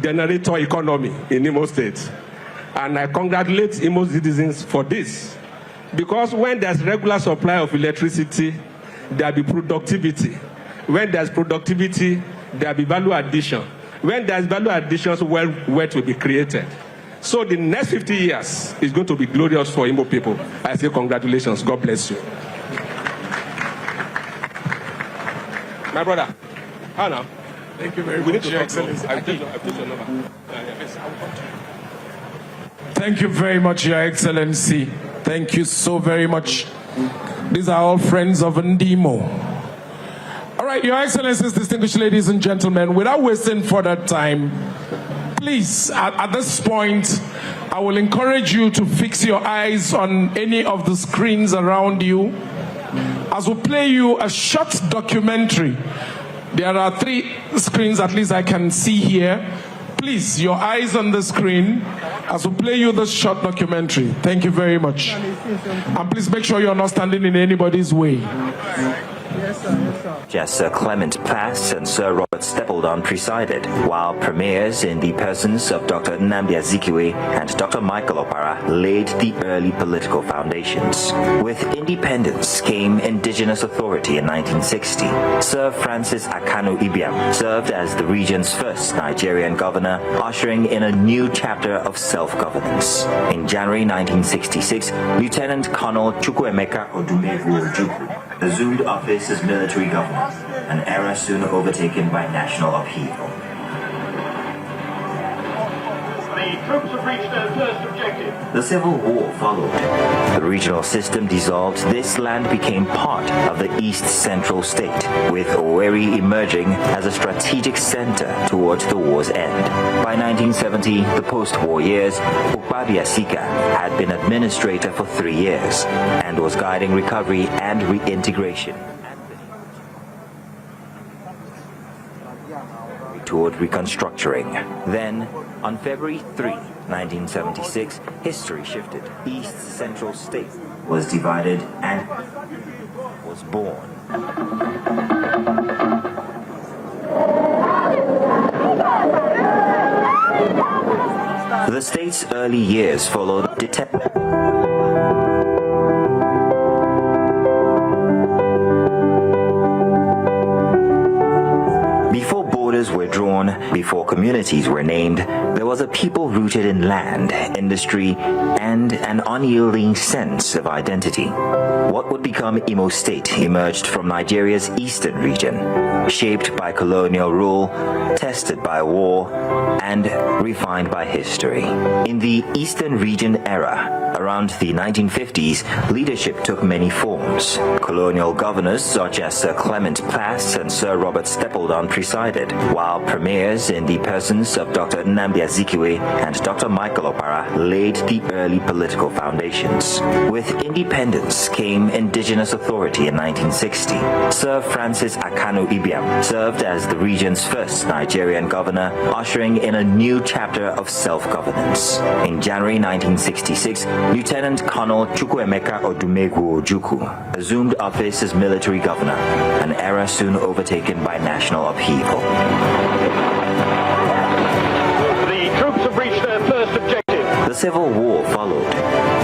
generator economy in Imo State. And I congratulate Imo citizens for this. Because when there's regular supply of electricity, there'll be productivity. When there's productivity, there'll be value addition. When there's value addition, wealth will be created. So the next 50 years is going to be glorious for Imo people. I say congratulations. God bless you. My brother, how now? Thank you very We need much, to Your talk now. Excellency. I've taken your number. Yes, I will come to you. Thank you very much, Your Excellency. Thank you so very much. These are all friends of Ndimo. All right, Your Excellencies, distinguished ladies and gentlemen, without wasting further time, please, at this point, I will encourage you to fix your eyes on any of the screens around you as we play you a short documentary. There are 3 screens at least I can see here. Please, your eyes on the screen as we play you this short documentary. Thank you very much. And please make sure you're not standing in anybody's way. Yes, sir. Yes, sir. Sir Clement Plass and Sir Robert Stapledon presided, while premiers in the persons of Dr. Nnamdi Azikiwe and Dr. Michael Opara laid the early political foundations. With independence came indigenous authority in 1960. Sir Francis Akanu Ibiam served as the region's first Nigerian governor, ushering in a new chapter of self-governance. In January 1966, Lieutenant Colonel Chukwuemeka Odumegwu Ojukwu assumed office as military governor, an era soon overtaken by national upheaval. The troops have reached their first objective. The Civil War followed. The regional system dissolved. This land became part of the East Central State, with Owerri emerging as a strategic center towards the war's end. By 1970, the post-war years, Ukpabi Asika had been administrator for 3 years and was guiding recovery and reintegration. Toward reconstructing. Then, on February 3, 1976, history shifted. East Central State was divided and was born. The state's early years followed Before borders were drawn, before communities were named, there was a people rooted in land, industry, and an unyielding sense of identity. What would become Imo State emerged from Nigeria's eastern region, shaped by colonial rule, tested by war, and refined by history. In the Eastern Region era, around the 1950s, leadership took many forms. Colonial governors such as Sir Clement Plass and Sir Robert Stapledon presided, while premiers in the persons of Dr. Nnamdi Azikiwe and Dr. Michael Opara laid the early political foundations. With independence came indigenous authority in 1960. Sir Francis Akanu Ibiam served as the region's first Nigerian governor, ushering in a new chapter of self-governance. In January 1966, Lieutenant Colonel Chukwuemeka Odumegwu Ojukwu assumed office as military governor, an era soon overtaken by national upheaval. The troops have reached their first objective. The Civil War followed.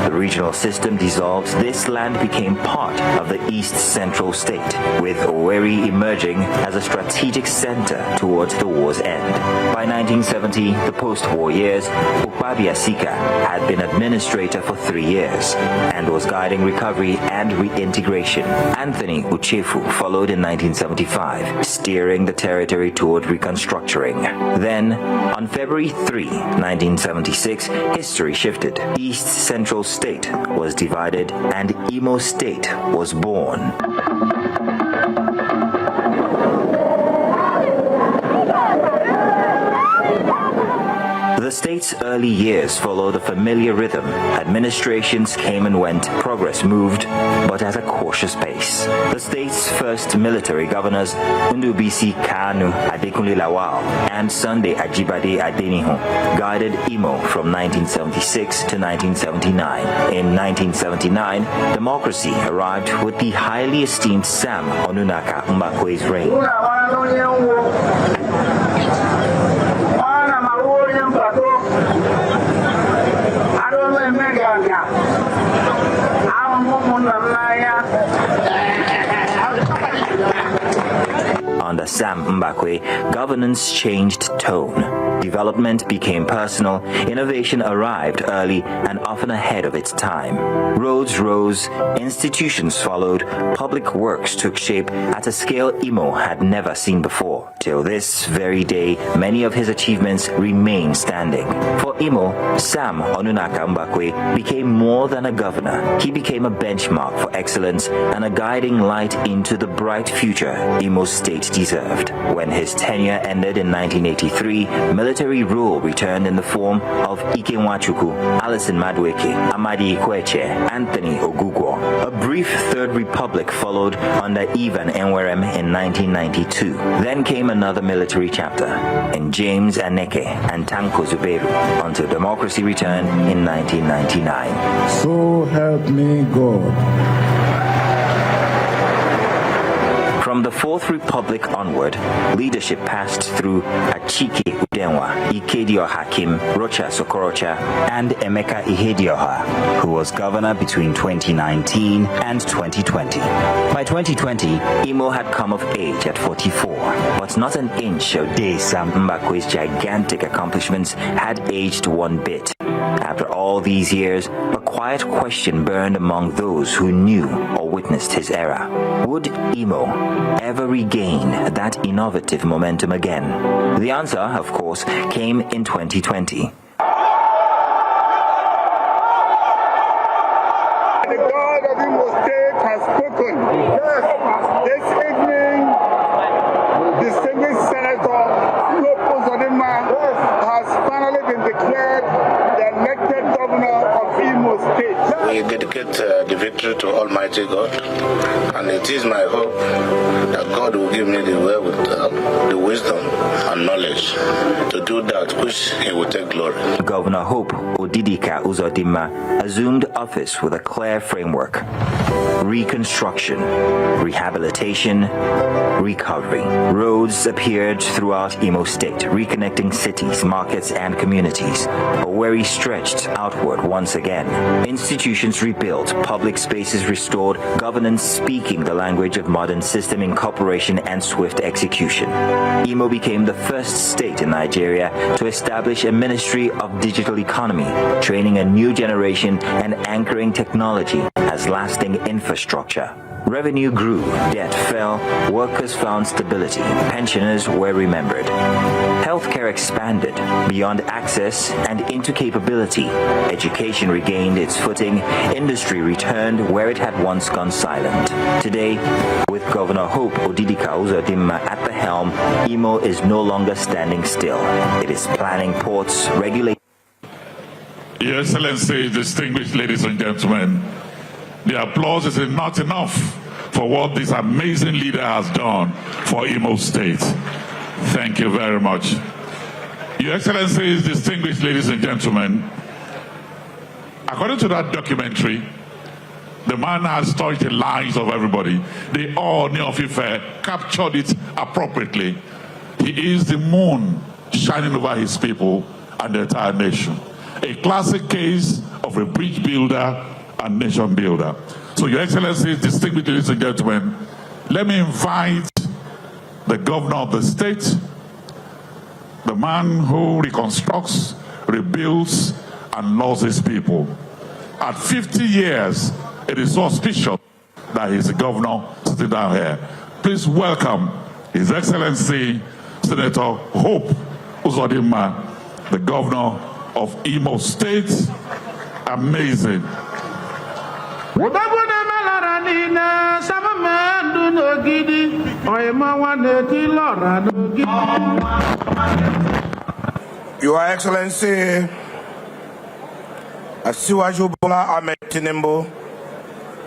The regional system dissolved. This land became part of the East Central State, with Owerri emerging as a strategic center towards the war's end. By 1970, the post-war years, Ukpabi Asika had been administrator for 3 years and was guiding recovery and reintegration. Anthony Uchefu followed in 1975, steering the territory toward reconstructing. Then, on February 3, 1976, history shifted. East Central State was divided and Imo State was born. The state's early years followed a familiar rhythm. Administrations came and went, progress moved, but at a cautious pace. The state's first military governors, Ndubisi Kanu Adekunle Lawal and Sunday Ajibade Adenihu, guided Imo from 1976 to 1979. In 1979, democracy arrived with the highly esteemed Sam Onunaka Mbakwe's reign. Under Sam Mbakwe, governance changed tone. Development became personal, innovation arrived early and often ahead of its time. Roads rose, institutions followed, public works took shape at a scale Imo had never seen before. Till this very day, many of his achievements remain standing. For Imo, Sam Onunaka Mbakwe became more than a governor. He became a benchmark for excellence and a guiding light into the bright future Imo State deserved. When his tenure ended in 1983, military rule returned in the form of Ike Nwachukwu, Alison Madueke, Amadi Ikweche, Anthony Ogugwo. A brief Third Republic followed under Ivan Enwerem in 1992. Then came another military chapter in James Aneke and Tanko Zuberu until democracy returned in 1999. So help me God. From the Fourth Republic onward, leadership passed through Achike Udenwa, Ikedio Hakim, Rocha Sokorocha, and Emeka Ihedioha, who was governor between 2019 and 2020. By 2020, Imo had come of age at 44, but not an inch of Sam Mbakwe's gigantic accomplishments had aged one bit. After all these years, a quiet question burned among those who knew or witnessed his era. Would Imo ever regain that innovative momentum again? The answer, of course, came in 2020. The God of Imo State has spoken. Yes. This evening, distinguished Senator Hope Uzodimma has finally been declared the elected governor of Imo State. We dedicate the victory to Almighty God, and it is my hope that God will give me the wherewithal, the wisdom and knowledge to do that which He will take glory. Governor Hope Uzodimma assumed office with a clear framework: reconstruction, rehabilitation, recovery. Roads appeared throughout Imo State, reconnecting cities, markets, and communities. A wherry stretched outward once again. Institutions rebuilt, public spaces restored, governance speaking the language of modern system incorporation and swift execution. Imo became the first state in Nigeria to establish a ministry of digital economy, training a new generation and anchoring technology as lasting infrastructure. Revenue grew, debt fell, workers found stability, pensioners were remembered. Healthcare expanded beyond access and into capability. Education regained its footing, industry returned where it had once gone silent. Today, with Governor Hope Uzodimma at the helm, Imo is no longer standing still. It is planning ports, regulating. Your Excellency, distinguished ladies and gentlemen, the applause is not enough for what this amazing leader has done for Imo State. Thank you very much. Your Excellencies, distinguished ladies and gentlemen, according to that documentary, the man has touched the lives of everybody. They all, Neofife, captured it appropriately. He is the moon shining over his people and the entire nation. A classic case of a bridge builder and nation builder. So, Your Excellencies, distinguished ladies and gentlemen, let me invite the governor of the state, the man who reconstructs, rebuilds, and loves his people. At 50 years, it is so auspicious that he's the governor sitting down here. Please welcome His Excellency Senator Hope Uzodimma, the governor of Imo State. Amazing. Your Excellency, Asiwaju Bola Ahmed Tinubu,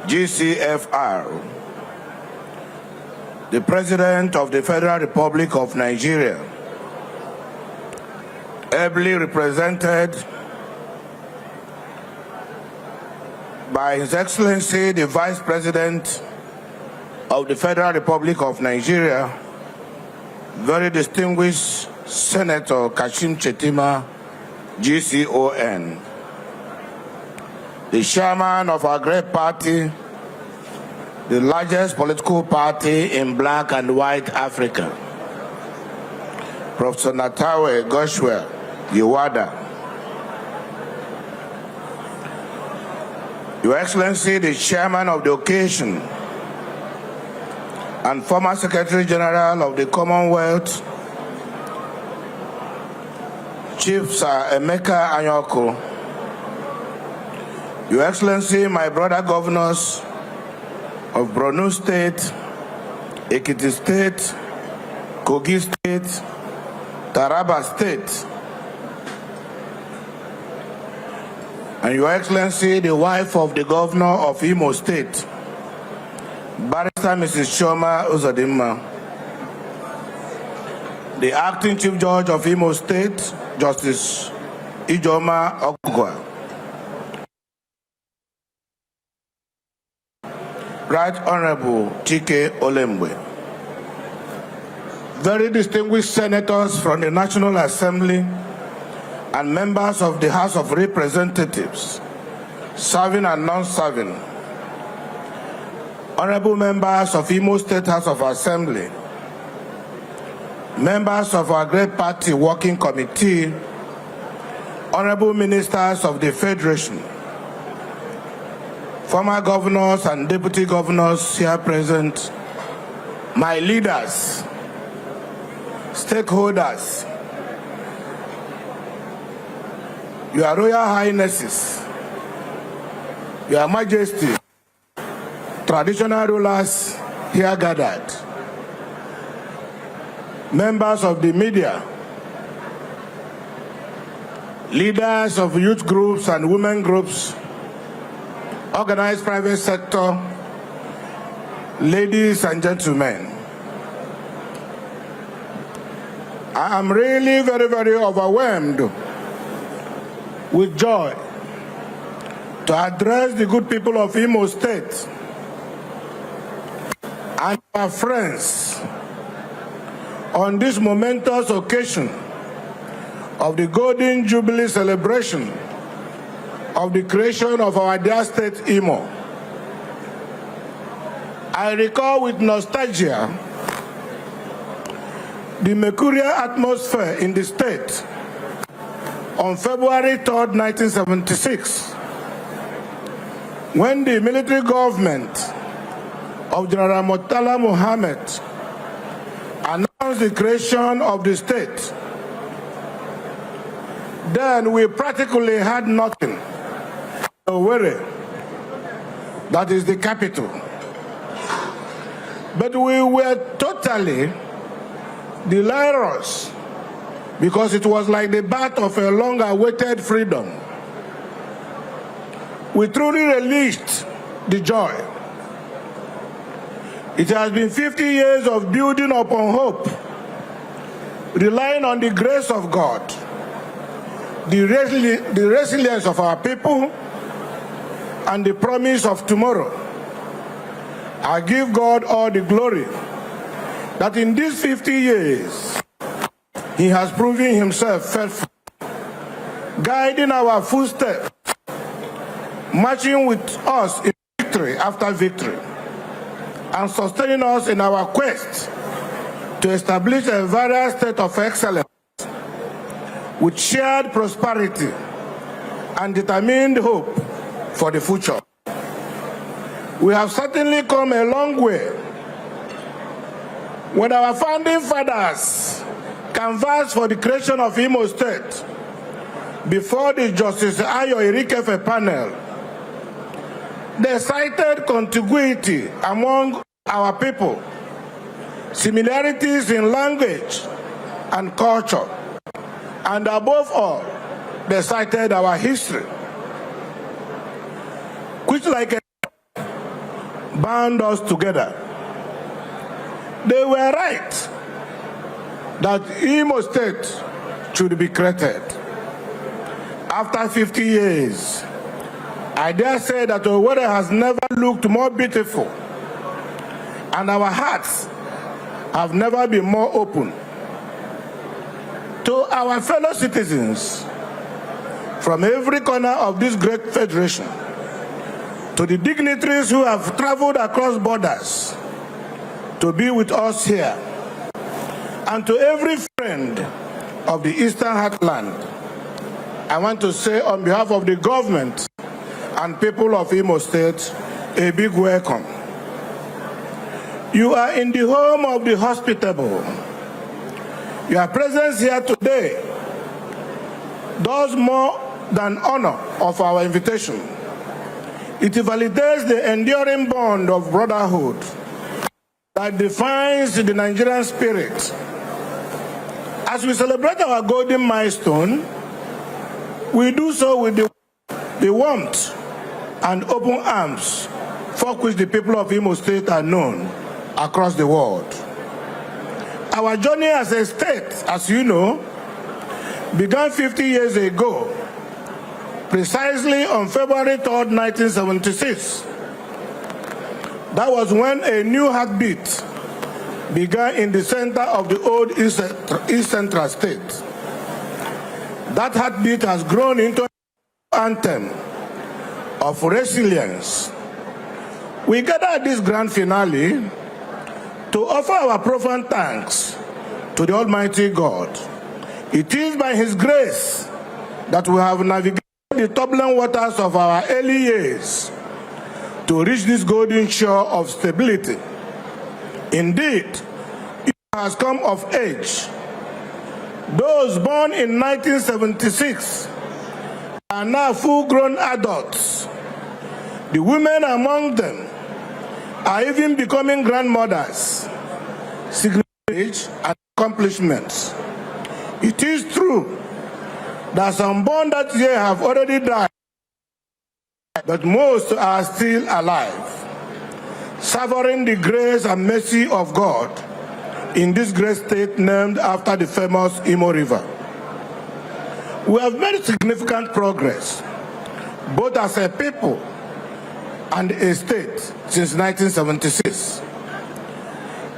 GCFR, the President of the Federal Republic of Nigeria, ably represented by His Excellency, the Vice President of the Federal Republic of Nigeria, very distinguished Senator Kashim Shettima, GCON, the chairman of our great party, the largest political party in black and white Africa, Professor Natawe Goshua Yewada, Your Excellency, the Chairman of the occasion and former Secretary General of the Commonwealth, Chief Sir Emeka Anyoko, Your Excellency, my brother governors of Borno State, Ekiti State, Kogi State, Taraba State, and Your Excellency, the wife of the Governor of Imo State, Barrister Mrs. Imo Uzodimma, the Acting Chief Judge of Imo State, Justice Ijoma Okugwa, Right Honorable Chike Olembe, very distinguished senators from the National Assembly and members of the House of Representatives, serving and non-serving, honorable members of Imo State House of Assembly, members of our great party working committee, honorable ministers of the Federation, former governors and deputy governors here present, my leaders, stakeholders, Your Royal Highnesses, Your Majesty, traditional rulers here gathered, members of the media, leaders of youth groups and women groups, organized private sector, ladies and gentlemen, I am really very, very overwhelmed with joy to address the good people of Imo State and our friends on this momentous occasion of the Golden Jubilee celebration of the creation of our dear state, Imo. I recall with nostalgia the mercurial atmosphere in the state on February 3rd, 1976, when the military government of General Murtala Mohammed announced the creation of the state. Then we practically had nothing. Owerri, that is the capital. But we were totally delirious because it was like the birth of a long-awaited freedom. We truly relished the joy. It has been 50 years of building upon hope, relying on the grace of God, the resilience of our people, and the promise of tomorrow. I give God all the glory that in these 50 years, He has proven Himself faithful, guiding our footsteps, marching with us in victory after victory, and sustaining us in our quest to establish a various state of excellence with shared prosperity and determined hope for the future. We have certainly come a long way. When our founding fathers canvassed for the creation of Imo State before the Justice Ayo Irikefe panel, they cited contiguity among our people, similarities in language and culture, and above all, they cited our history, which like a bound us together. They were right that Imo State should be created. After 50 years, I dare say that Owerri has never looked more beautiful, and our hearts have never been more open to our fellow citizens from every corner of this great federation, to the dignitaries who have traveled across borders to be with us here, and to every friend friend of the Eastern Heartland, I want to say on behalf of the government and people of Imo State, a big welcome. You are in the home of the hospitable. Your presence here today does more than honor of our invitation. It validates the enduring bond of brotherhood that defines the Nigerian spirit. As we celebrate our golden milestone, we do so with the warmth and open arms for which the people of Imo State are known across the world. Our journey as a state, as you know, began 50 years ago, precisely on February 3rd, 1976. That was when a new heartbeat began in the center of the old East Central State. That heartbeat has grown into an anthem of resilience. We gather at this grand finale to offer our profound thanks to the Almighty God. It is by His grace that we have navigated the turbulent waters of our early years to reach this golden shore of stability. Indeed, it has come of age. Those born in 1976 are now full-grown adults. The women among them are even becoming grandmothers, significant age and accomplishments. It is true that some born that year have already died, but most are still alive, savoring the grace and mercy of God in this great state named after the famous Imo River. We have made significant progress, both as a people and a state, since 1976.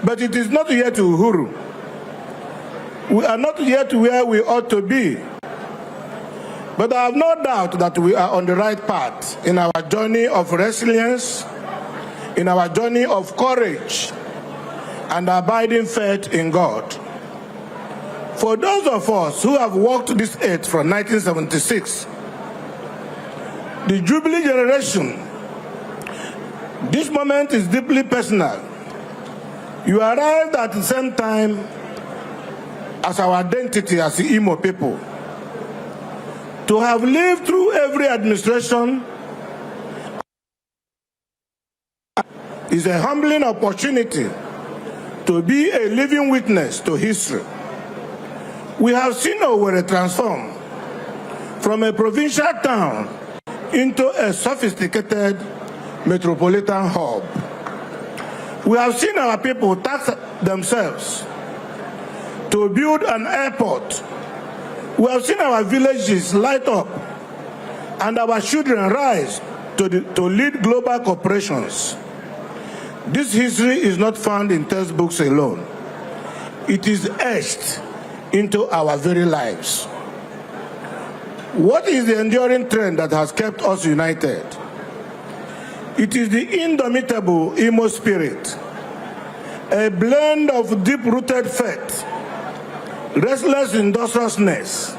But it is not yet Uhuru. We are not yet where we ought to be. But I have no doubt that we are on the right path in our journey of resilience, in our journey of courage, and abiding faith in God. For those of us who have walked this earth from 1976, the Jubilee generation, this moment is deeply personal. You arrived at the same time as our identity as the Imo people. To have lived through every administration is a humbling opportunity to be a living witness to history. We have seen Owerri transform from a provincial town into a sophisticated metropolitan hub. We have seen our people tax themselves to build an airport. We have seen our villages light up and our children rise to lead global corporations. This history is not found in textbooks alone. It is etched into our very lives. What is the enduring trend that has kept us united? It is the indomitable Imo spirit, a blend of deep-rooted faith, restless industriousness,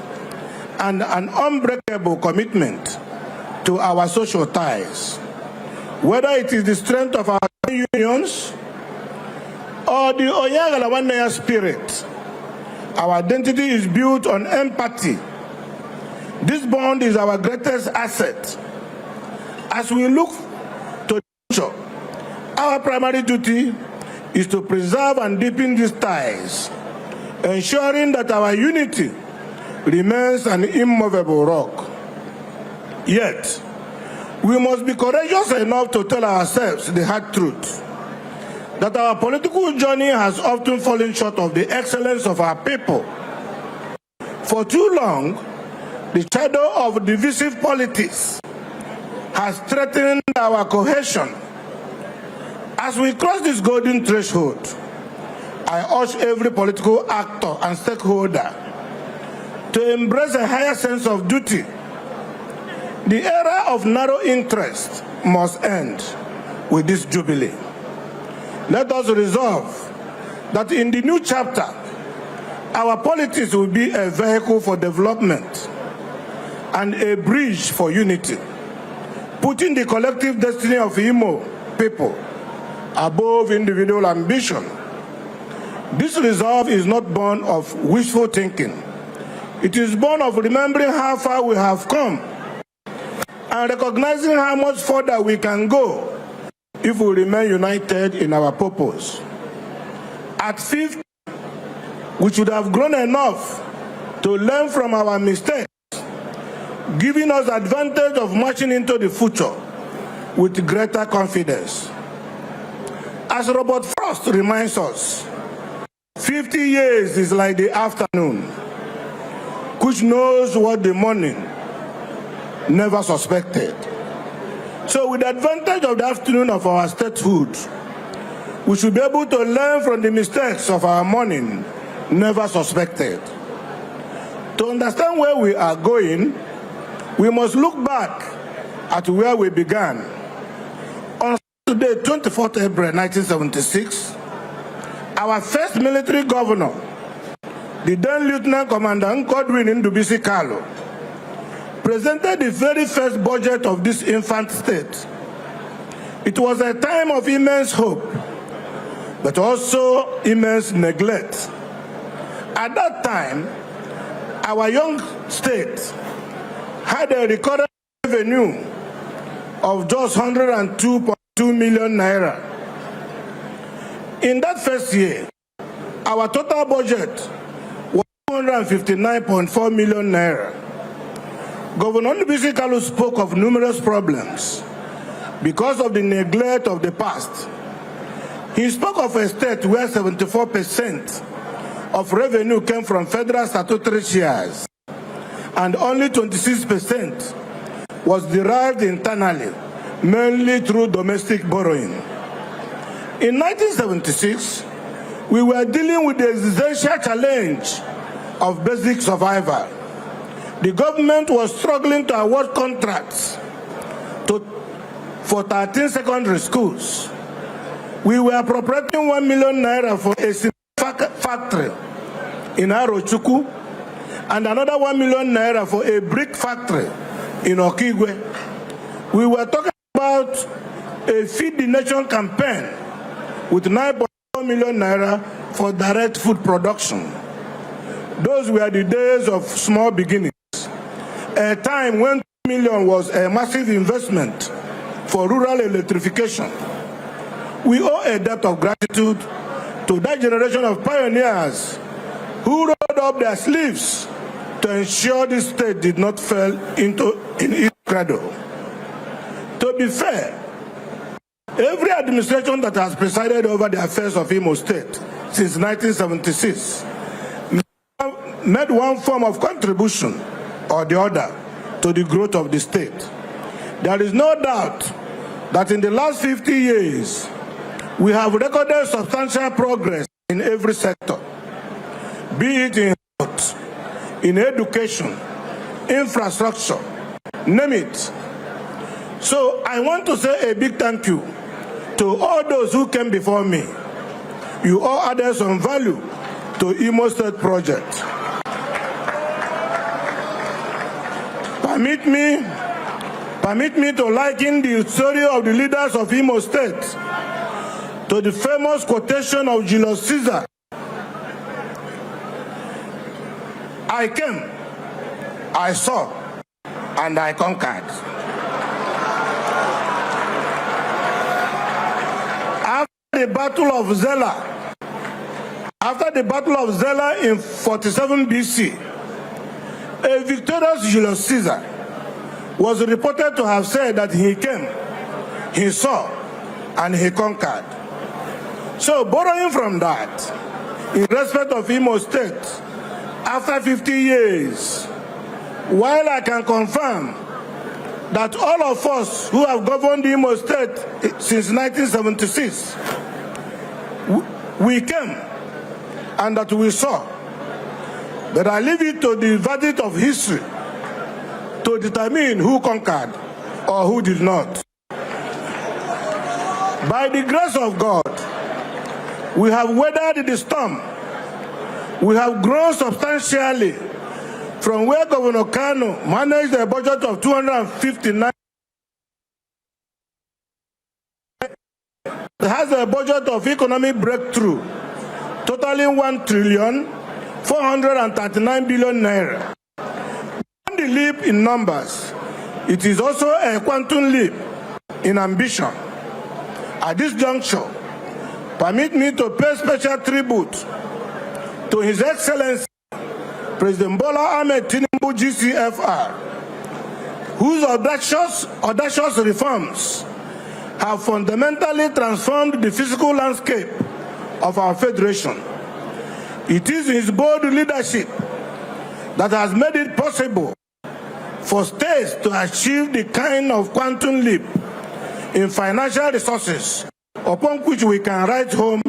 and an unbreakable commitment to our social ties. Whether it is the strength of our unions or the Oyagalawanaya spirit, our identity is built on empathy. This bond is our greatest asset. As we look to the future, our primary duty is to preserve and deepen these ties, ensuring that our unity remains an immovable rock. Yet, we must be courageous enough to tell ourselves the hard truth, that our political journey has often fallen short of the excellence of our people. For too long, the shadow of divisive politics has threatened our cohesion. As we cross this golden threshold, I urge every political actor and stakeholder to embrace a higher sense of duty. The era of narrow interest must end with this Jubilee. Let us resolve that in the new chapter, our politics will be a vehicle for development and a bridge for unity, putting the collective destiny of Imo people above individual ambition. This resolve is not born of wishful thinking. It is born of remembering how far we have come and recognizing how much further we can go if we remain united in our purpose. At 50, we should have grown enough to learn from our mistakes, giving us advantage of marching into the future with greater confidence. As Robert Frost reminds us, 50 years is like the afternoon, which knows what the morning never suspected. So with the advantage of the afternoon of our statehood, we should be able to learn from the mistakes of our morning never suspected. To understand where we are going, we must look back at where we began. On Saturday, 24th April 1976, our first military governor, the then Lieutenant Commander Godwin Ndubisi Kalu, presented the very first budget of this infant state. It was a time of immense hope, but also immense neglect. At that time, our young state had a recorded revenue of just 102.2 million naira. In that first year, our total budget was 259.4 million naira. Governor Ndubisi Kalu spoke of numerous problems because of the neglect of the past. He spoke of a state where 74% of revenue came from federal statutory shares and only 26% was derived internally, mainly through domestic borrowing. In 1976, we were dealing with the existential challenge of basic survival. The government was struggling to award contracts for 13 secondary schools. We were appropriating 1 million naira for a factory in Arochukwu and another 1 million naira for a brick factory in Okigwe. We were talking about a Feed the Nation campaign with 9.4 million naira for direct food production. Those were the days of small beginnings, a time when 2 million was a massive investment for rural electrification. We owe a debt of gratitude to that generation of pioneers who rolled up their sleeves to ensure this state did not fall in its cradle. To be fair, every administration that has presided over the affairs of Imo State since 1976 made one form of contribution or the other to the growth of the state. There is no doubt that in the last 50 years, we have recorded substantial progress in every sector, be it in health, in education, infrastructure, name it. So I want to say a big thank you to all those who came before me. You all added some value to Imo State project. Permit me to liken the story of the leaders of Imo State to the famous quotation of Julius Caesar. I came, I saw, and I conquered. After the Battle of Zela in 47 BC, a victorious Julius Caesar was reported to have said that he came, he saw, and he conquered. So borrowing from that, in respect of Imo State, after 50 years, while I can confirm that all of us who have governed Imo State since 1976, we came and that we saw, but I leave it to the verdict of history to determine who conquered or who did not. By the grace of God, we have weathered the storm We have grown substantially from where Governor Kano managed a budget of 259. It has a budget of economic breakthrough totaling 1,439 billion naira. On the leap in numbers, it is also a quantum leap in ambition. At this juncture, permit me to pay special tribute to His Excellency President Bola Ahmed Tinubu GCFR, whose audacious reforms have fundamentally transformed the physical landscape of our federation. It is his bold leadership that has made it possible for states to achieve the kind of quantum leap in financial resources upon which we can write home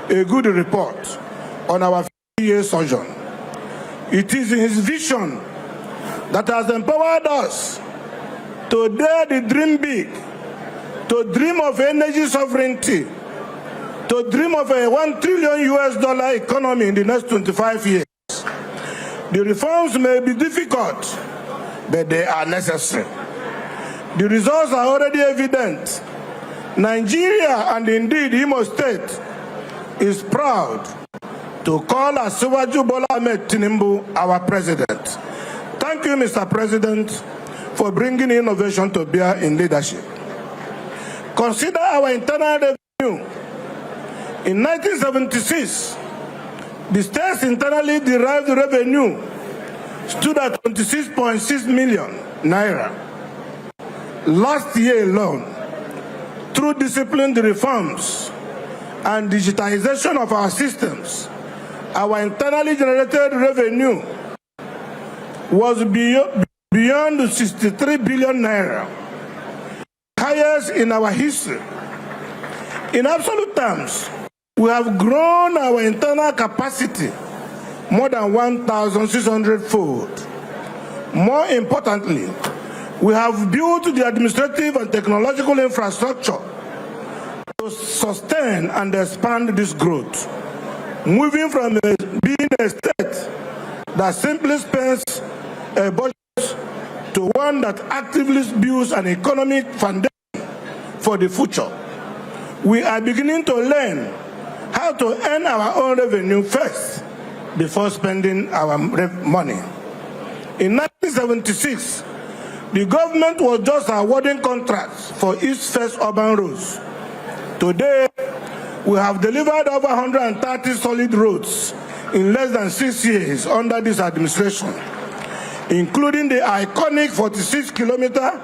a good report on our 50-year sojourn. It is his vision that has empowered us to dare to dream big, to dream of energy sovereignty, to dream of a $1 trillion economy in the next 25 years. The reforms may be difficult, but they are necessary. The results are already evident. Nigeria, and indeed Imo State, is proud to call Asiwaju Bola Ahmed Tinubu our president. Thank you, Mr. President, for bringing innovation to bear in leadership. Consider our internal revenue. In 1976, the state's internally derived revenue stood at 26.6 million naira. Last year alone, through disciplined reforms and digitization of our systems, our internally generated revenue was beyond 63 billion naira, highest in our history. In absolute terms, we have grown our internal capacity more than 1,600-fold. More importantly, we have built the administrative and technological infrastructure to sustain and expand this growth, moving from being a state that simply spends a budget to one that actively builds an economic foundation for the future. We are beginning to learn how to earn our own revenue first before spending our money. In 1976, the government was just awarding contracts for its first urban roads. Today, we have delivered over 130 solid roads in less than 6 years under this administration, including the iconic 46-kilometer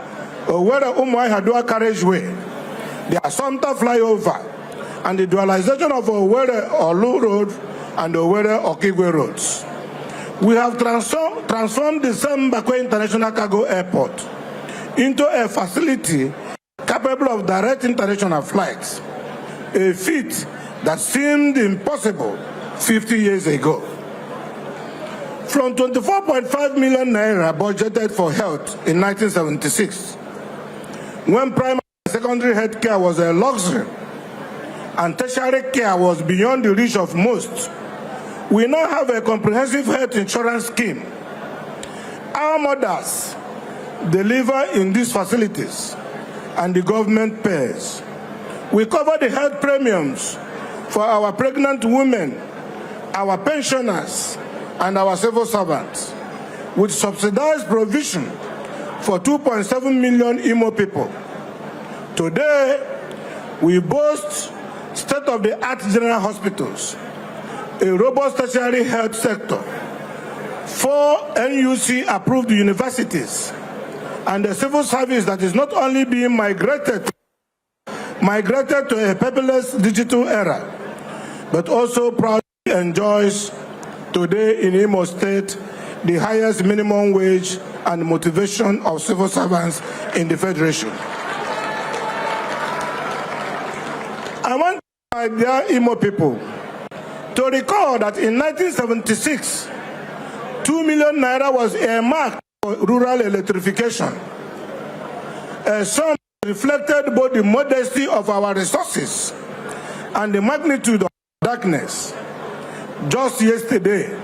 Owerri-Umuahia carriageway, the Assumpta flyover, and the dualization of Owerri-Olu Road and Owerri-Okigwe roads. We have transformed the Sambakwe International Cargo Airport into a facility capable of direct international flights, a feat that seemed impossible 50 years ago. From 24.5 million naira budgeted for health in 1976, when primary and secondary health care was a luxury and tertiary care was beyond the reach of most, we now have a comprehensive health insurance scheme. Our mothers deliver in these facilities and the government pays. We cover the health premiums for our pregnant women, our pensioners, and our civil servants, with subsidized provision for 2.7 million Imo people. Today, we boast state-of-the-art general hospitals, a robust tertiary health sector, 4 NUC-approved universities, and a civil service that is not only being migrated to a paperless digital era, but also proudly enjoys today in Imo State the highest minimum wage and motivation of civil servants in the Federation. I want my dear Imo people to recall that in 1976, 2 million naira was earmarked for rural electrification. A sum reflected both the modesty of our resources and the magnitude of darkness. Just yesterday,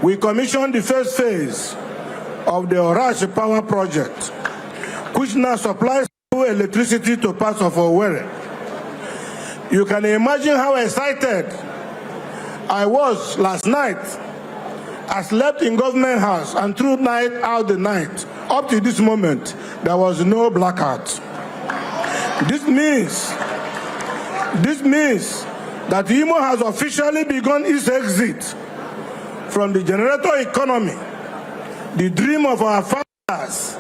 we commissioned the first phase of the Orash Power Project, which now supplies electricity to parts of Owerri. You can imagine how excited I was last night. I slept in government house and through the night. Up to this moment, there was no blackout. This means that Imo has officially begun its exit from the generator economy. The dream of our fathers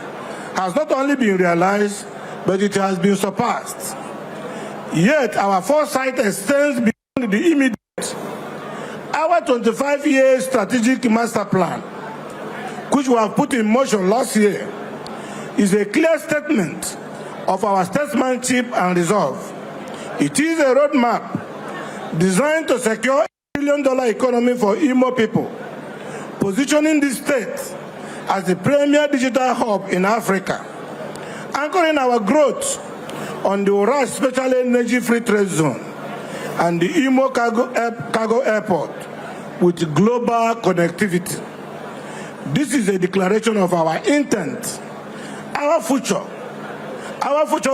has not only been realized, but it has been surpassed. Yet our foresight extends beyond the immediate. Our 25-year strategic master plan, which we have put in motion last year, is a clear statement of our statesmanship and resolve. It is a roadmap designed to secure $1 trillion economy for Imo people, positioning this state as the premier digital hub in Africa, anchoring our growth on the Orash Special Energy Free Trade Zone and the Imo Cargo Airport with global connectivity. This is a declaration of our intent. Our future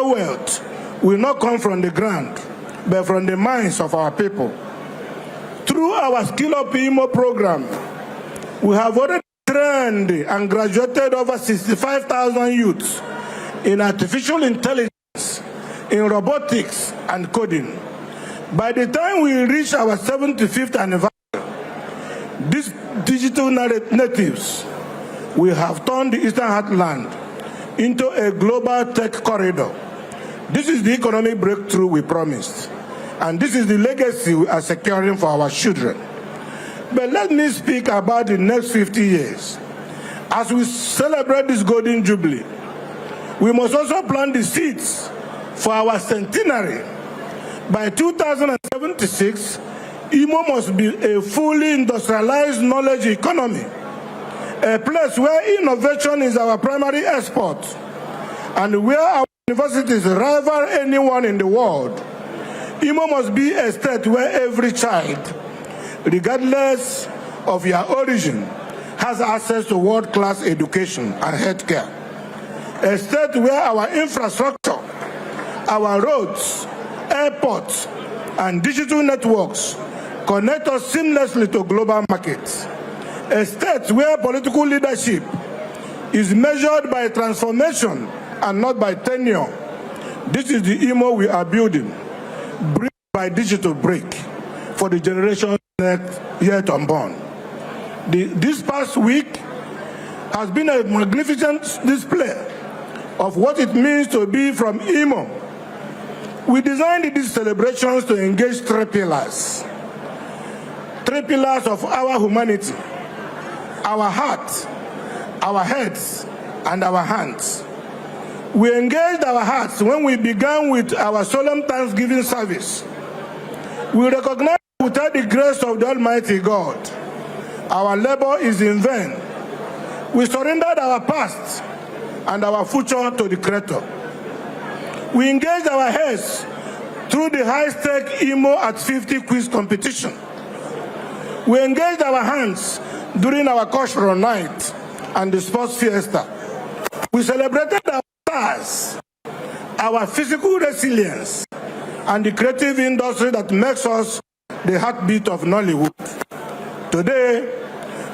wealth will not come from the ground, but from the minds of our people. Through our Skill Up Imo program, we have already trained and graduated over 65,000 youths in artificial intelligence, in robotics and coding. By the time we reach our 75th anniversary, these digital natives will have turned the Eastern Heartland into a global tech corridor. This is the economic breakthrough we promised, and this is the legacy we are securing for our children. But let me speak about the next 50 years. As we celebrate this Golden Jubilee, we must also plant the seeds for our centenary. By 2076, Imo must be a fully industrialized knowledge economy, a place where innovation is our primary export, and where our universities rival anyone in the world. Imo must be a state where every child, regardless of your origin, has access to world-class education and healthcare. A state where our infrastructure, our roads, airports, and digital networks connect us seamlessly to global markets. A state where political leadership is measured by transformation and not by tenure. This is the Imo we are building, brick by digital brick, for the generation yet unborn. This past week has been a magnificent display of what it means to be from Imo. We designed these celebrations to engage three pillars of our humanity: our hearts, our heads, and our hands. We engaged our hearts when we began with our solemn Thanksgiving service. We recognize without the grace of the Almighty God, our labor is in vain. We surrendered our past and our future to the Creator. We engaged our heads through the high-stake Imo at 50 quiz competition. We engaged our hands during our cultural night and the sports fiesta. We celebrated our stars, our physical resilience, and the creative industry that makes us the heartbeat of Nollywood. Today,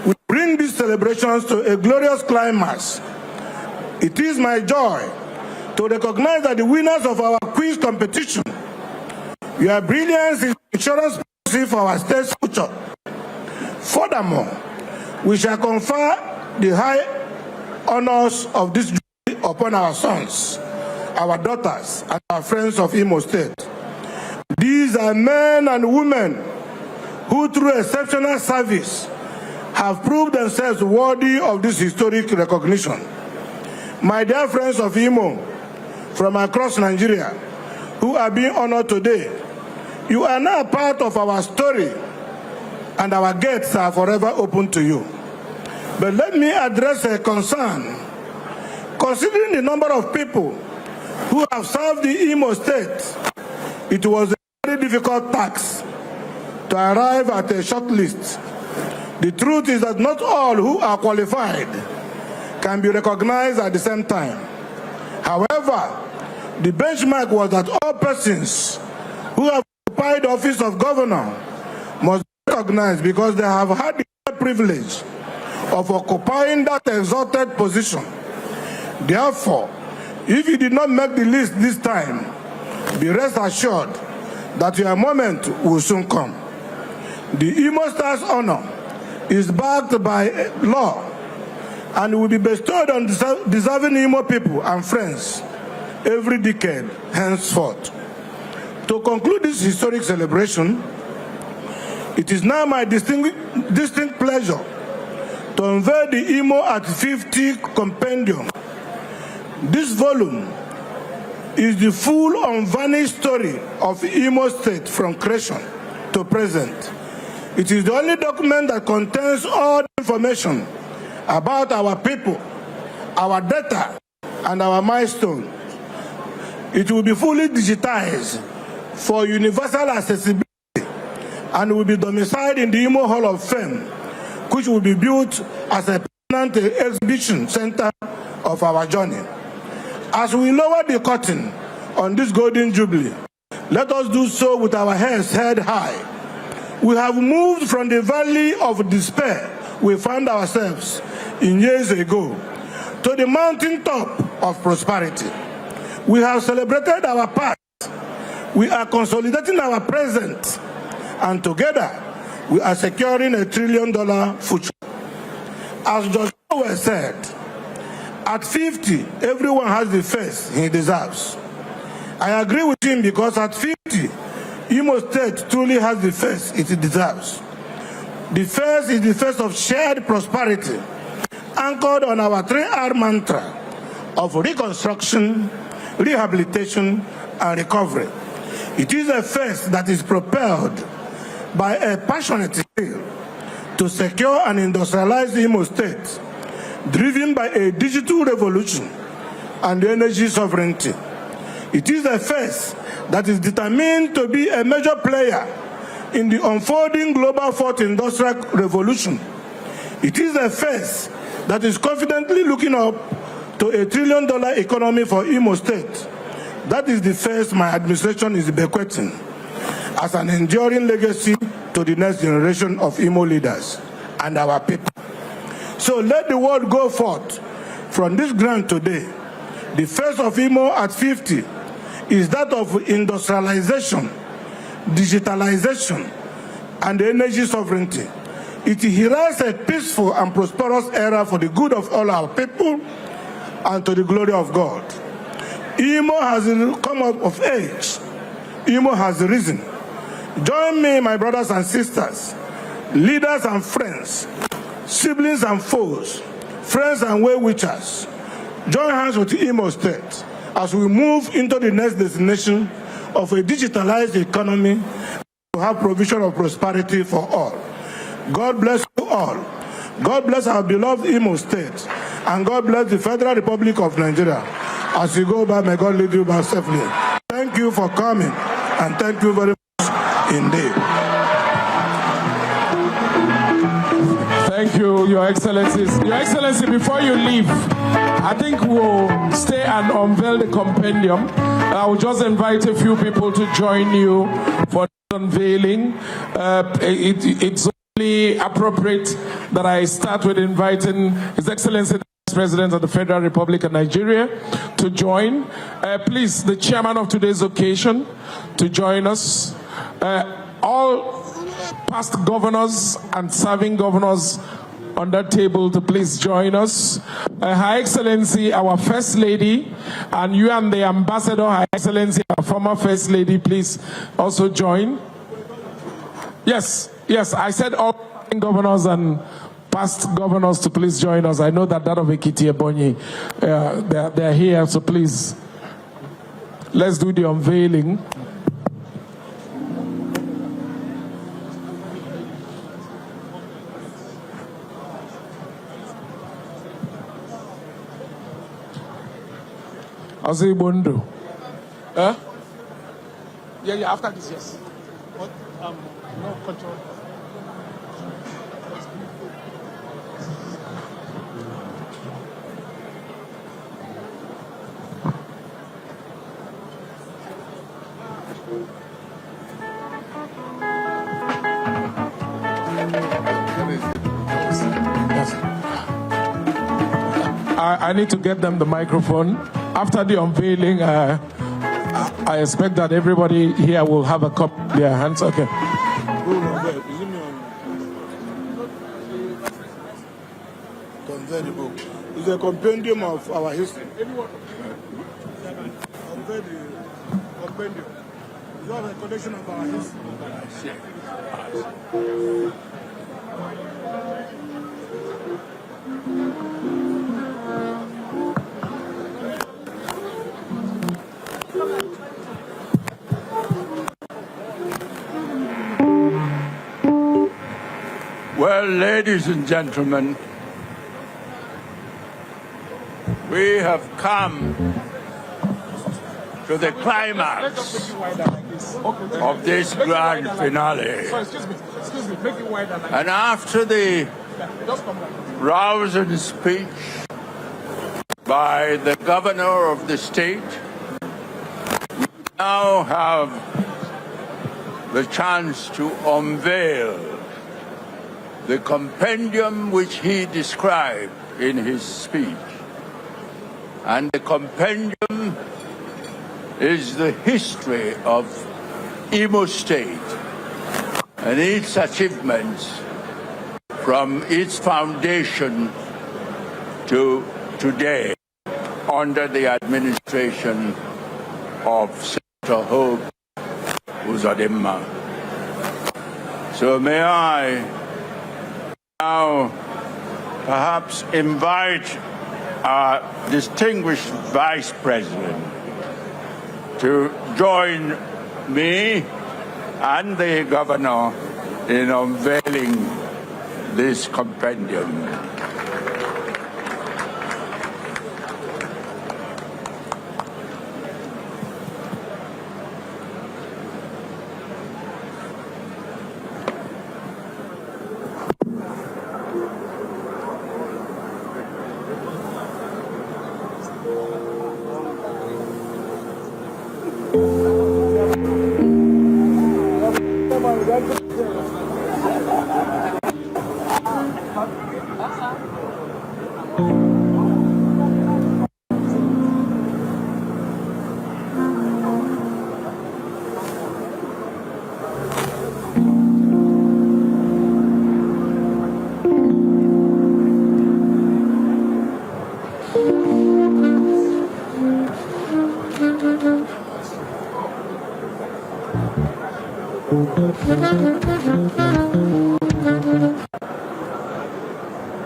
we bring these celebrations to a glorious climax. It is my joy to recognize that the winners of our quiz competition, your brilliance is insurance policy for our state's future. Furthermore, we shall confer the high honors of this jubilee upon our sons, our daughters, and our friends of Imo State. These are men and women who, through exceptional service, have proved themselves worthy of this historic recognition. My dear friends of Imo from across Nigeria who are being honored today, you are now part of our story, and our gates are forever open to you. But let me address a concern. Considering the number of people who have served the Imo State, it was a very difficult task to arrive at a short list. The truth is that not all who are qualified can be recognized at the same time. However, the benchmark was that all persons who have occupied the office of governor must be recognized because they have had the privilege of occupying that exalted position. Therefore, if you did not make the list this time, be rest assured that your moment will soon come. The Imo Star's honor is backed by law and will be bestowed on deserving Imo people and friends every decade henceforth. To conclude this historic celebration, it is now my distinct pleasure to unveil the Imo at 50 compendium. This volume is the full unvarnished story of Imo State from creation to present. It is the only document that contains all the information about our people, our data, and our milestone. It will be fully digitized for universal accessibility and will be domiciled in the Imo Hall of Fame, which will be built as a permanent exhibition center of our journey. As we lower the curtain on this Golden Jubilee, let us do so with our heads held high. We have moved from the valley of despair we found ourselves in years ago to the mountaintop of prosperity. We have celebrated our past. We are consolidating our present. And together, we are securing $1 trillion future. As George Orwell said, at 50, everyone has the face he deserves. I agree with him because at 50, Imo State truly has the face it deserves. The face is the face of shared prosperity, anchored on our 3R mantra of reconstruction, rehabilitation, and recovery. It is a face that is propelled by a passionate zeal to secure and industrialize Imo State, driven by a digital revolution and energy sovereignty. It is a face that is determined to be a major player in the unfolding global fourth industrial revolution. It is a face that is confidently looking up to $1 trillion economy for Imo State. That is the face my administration is bequeathing as an enduring legacy to the next generation of Imo leaders and our people. So let the world go forth from this ground today. The face of Imo at 50 is that of industrialization, digitalization, and energy sovereignty. It heralds a peaceful and prosperous era for the good of all our people and to the glory of God. Imo has come out of age. Imo has risen. Join me, my brothers and sisters, leaders and friends, siblings and foes, friends and well-wishers. Join hands with Imo State as we move into the next destination of a digitalized economy to have provision of prosperity for all. God bless you all. God bless our beloved Imo State. And God bless the Federal Republic of Nigeria. As you go by, may God lead you back safely. Thank you for coming. And thank you very much indeed. Thank you, Your Excellencies. Your Excellency, before you leave, I think we'll stay and unveil the compendium. I will just invite a few people to join you for the unveiling. It's only appropriate that I start with inviting His Excellency the Vice President of the Federal Republic of Nigeria to join. Please, the chairman of today's occasion to join us. All past governors and serving governors on that table to please join us. Her Excellency, our First Lady, and you and the Ambassador, Her Excellency, our former First Lady, please also join. Yes, I said all governors and past governors to please join us. I know that of Ekiti Ebonyi, they're here, so please, let's do the unveiling. How's it Bondo? Huh? Yeah, after this, yes. No control. I need to get them the microphone. After the unveiling, I expect that everybody here will have a cup in their hands. Okay. It's a compendium of our history. Compendium. It's not a collection of our history. Well, ladies and gentlemen, we have come to the climax of this grand finale. And after the rousing speech by the governor of the state, we now have the chance to unveil the compendium which he described in his speech. And the compendium is the history of Imo State and its achievements from its foundation to today under the administration of Senator Hope Uzodimma. So may I now perhaps invite our distinguished Vice President to join me and the Governor in unveiling this compendium.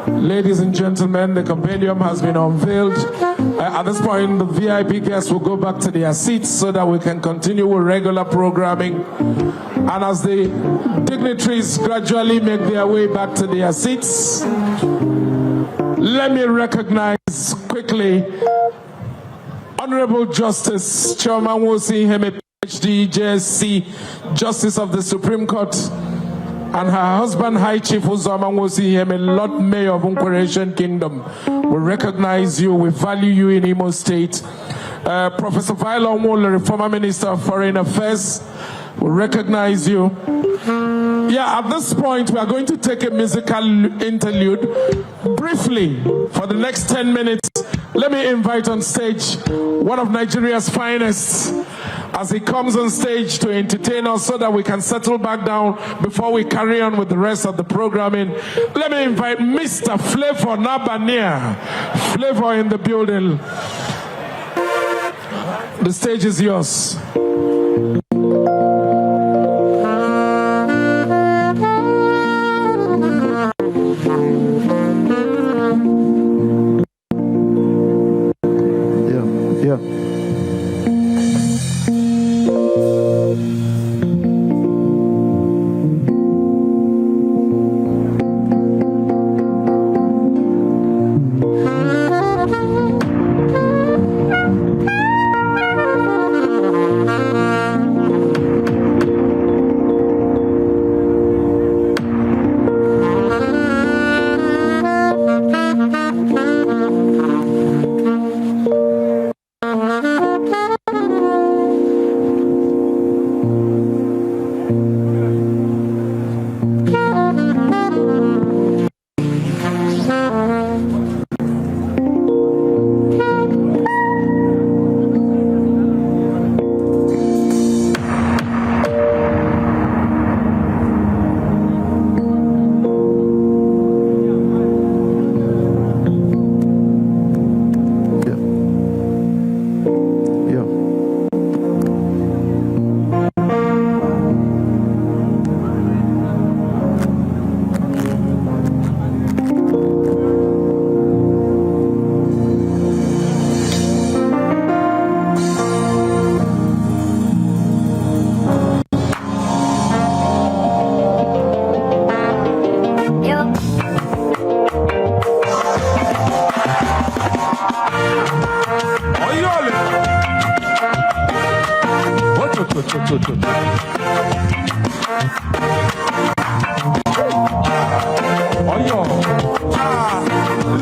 Ladies and gentlemen, the compendium has been unveiled. At this point, the VIP guests will go back to their seats so that we can continue with regular programming. And as the dignitaries gradually make their way back to their seats, let me recognize quickly Honorable Justice Chairman Wosi Heme, PhD, JSC, Justice of the Supreme Court, and her husband, High Chief Uzodimma Wosi Heme, Lord Mayor of Unquaration Kingdom. We recognize you, we value you in Imo State. Professor Viola Omole, former Minister of Foreign Affairs, we recognize you. Yeah, at this point, we are going to take a musical interlude. Briefly, for the next 10 minutes, let me invite on stage one of Nigeria's finest as he comes on stage to entertain us so that we can settle back down before we carry on with the rest of the programming. Let me invite Mr. Flavor Nabania. Flavor in the building. The stage is yours.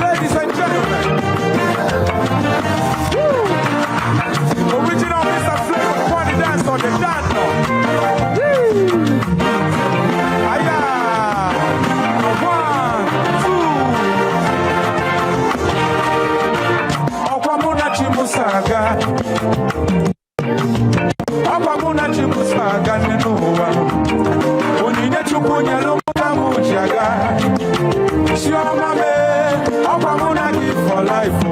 Ladies and gentlemen, original Mr. Flavor Party dance on the dance floor. Aya, 1, 2. Okwamuna chimusaga, Okwamuna chimusaga nenuwa. Onine chukunya lomuka mujaga. Shioma me, Okwamuna give for life.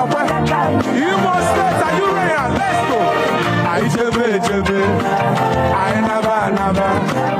Imo State, are you ready? Let's go. I never.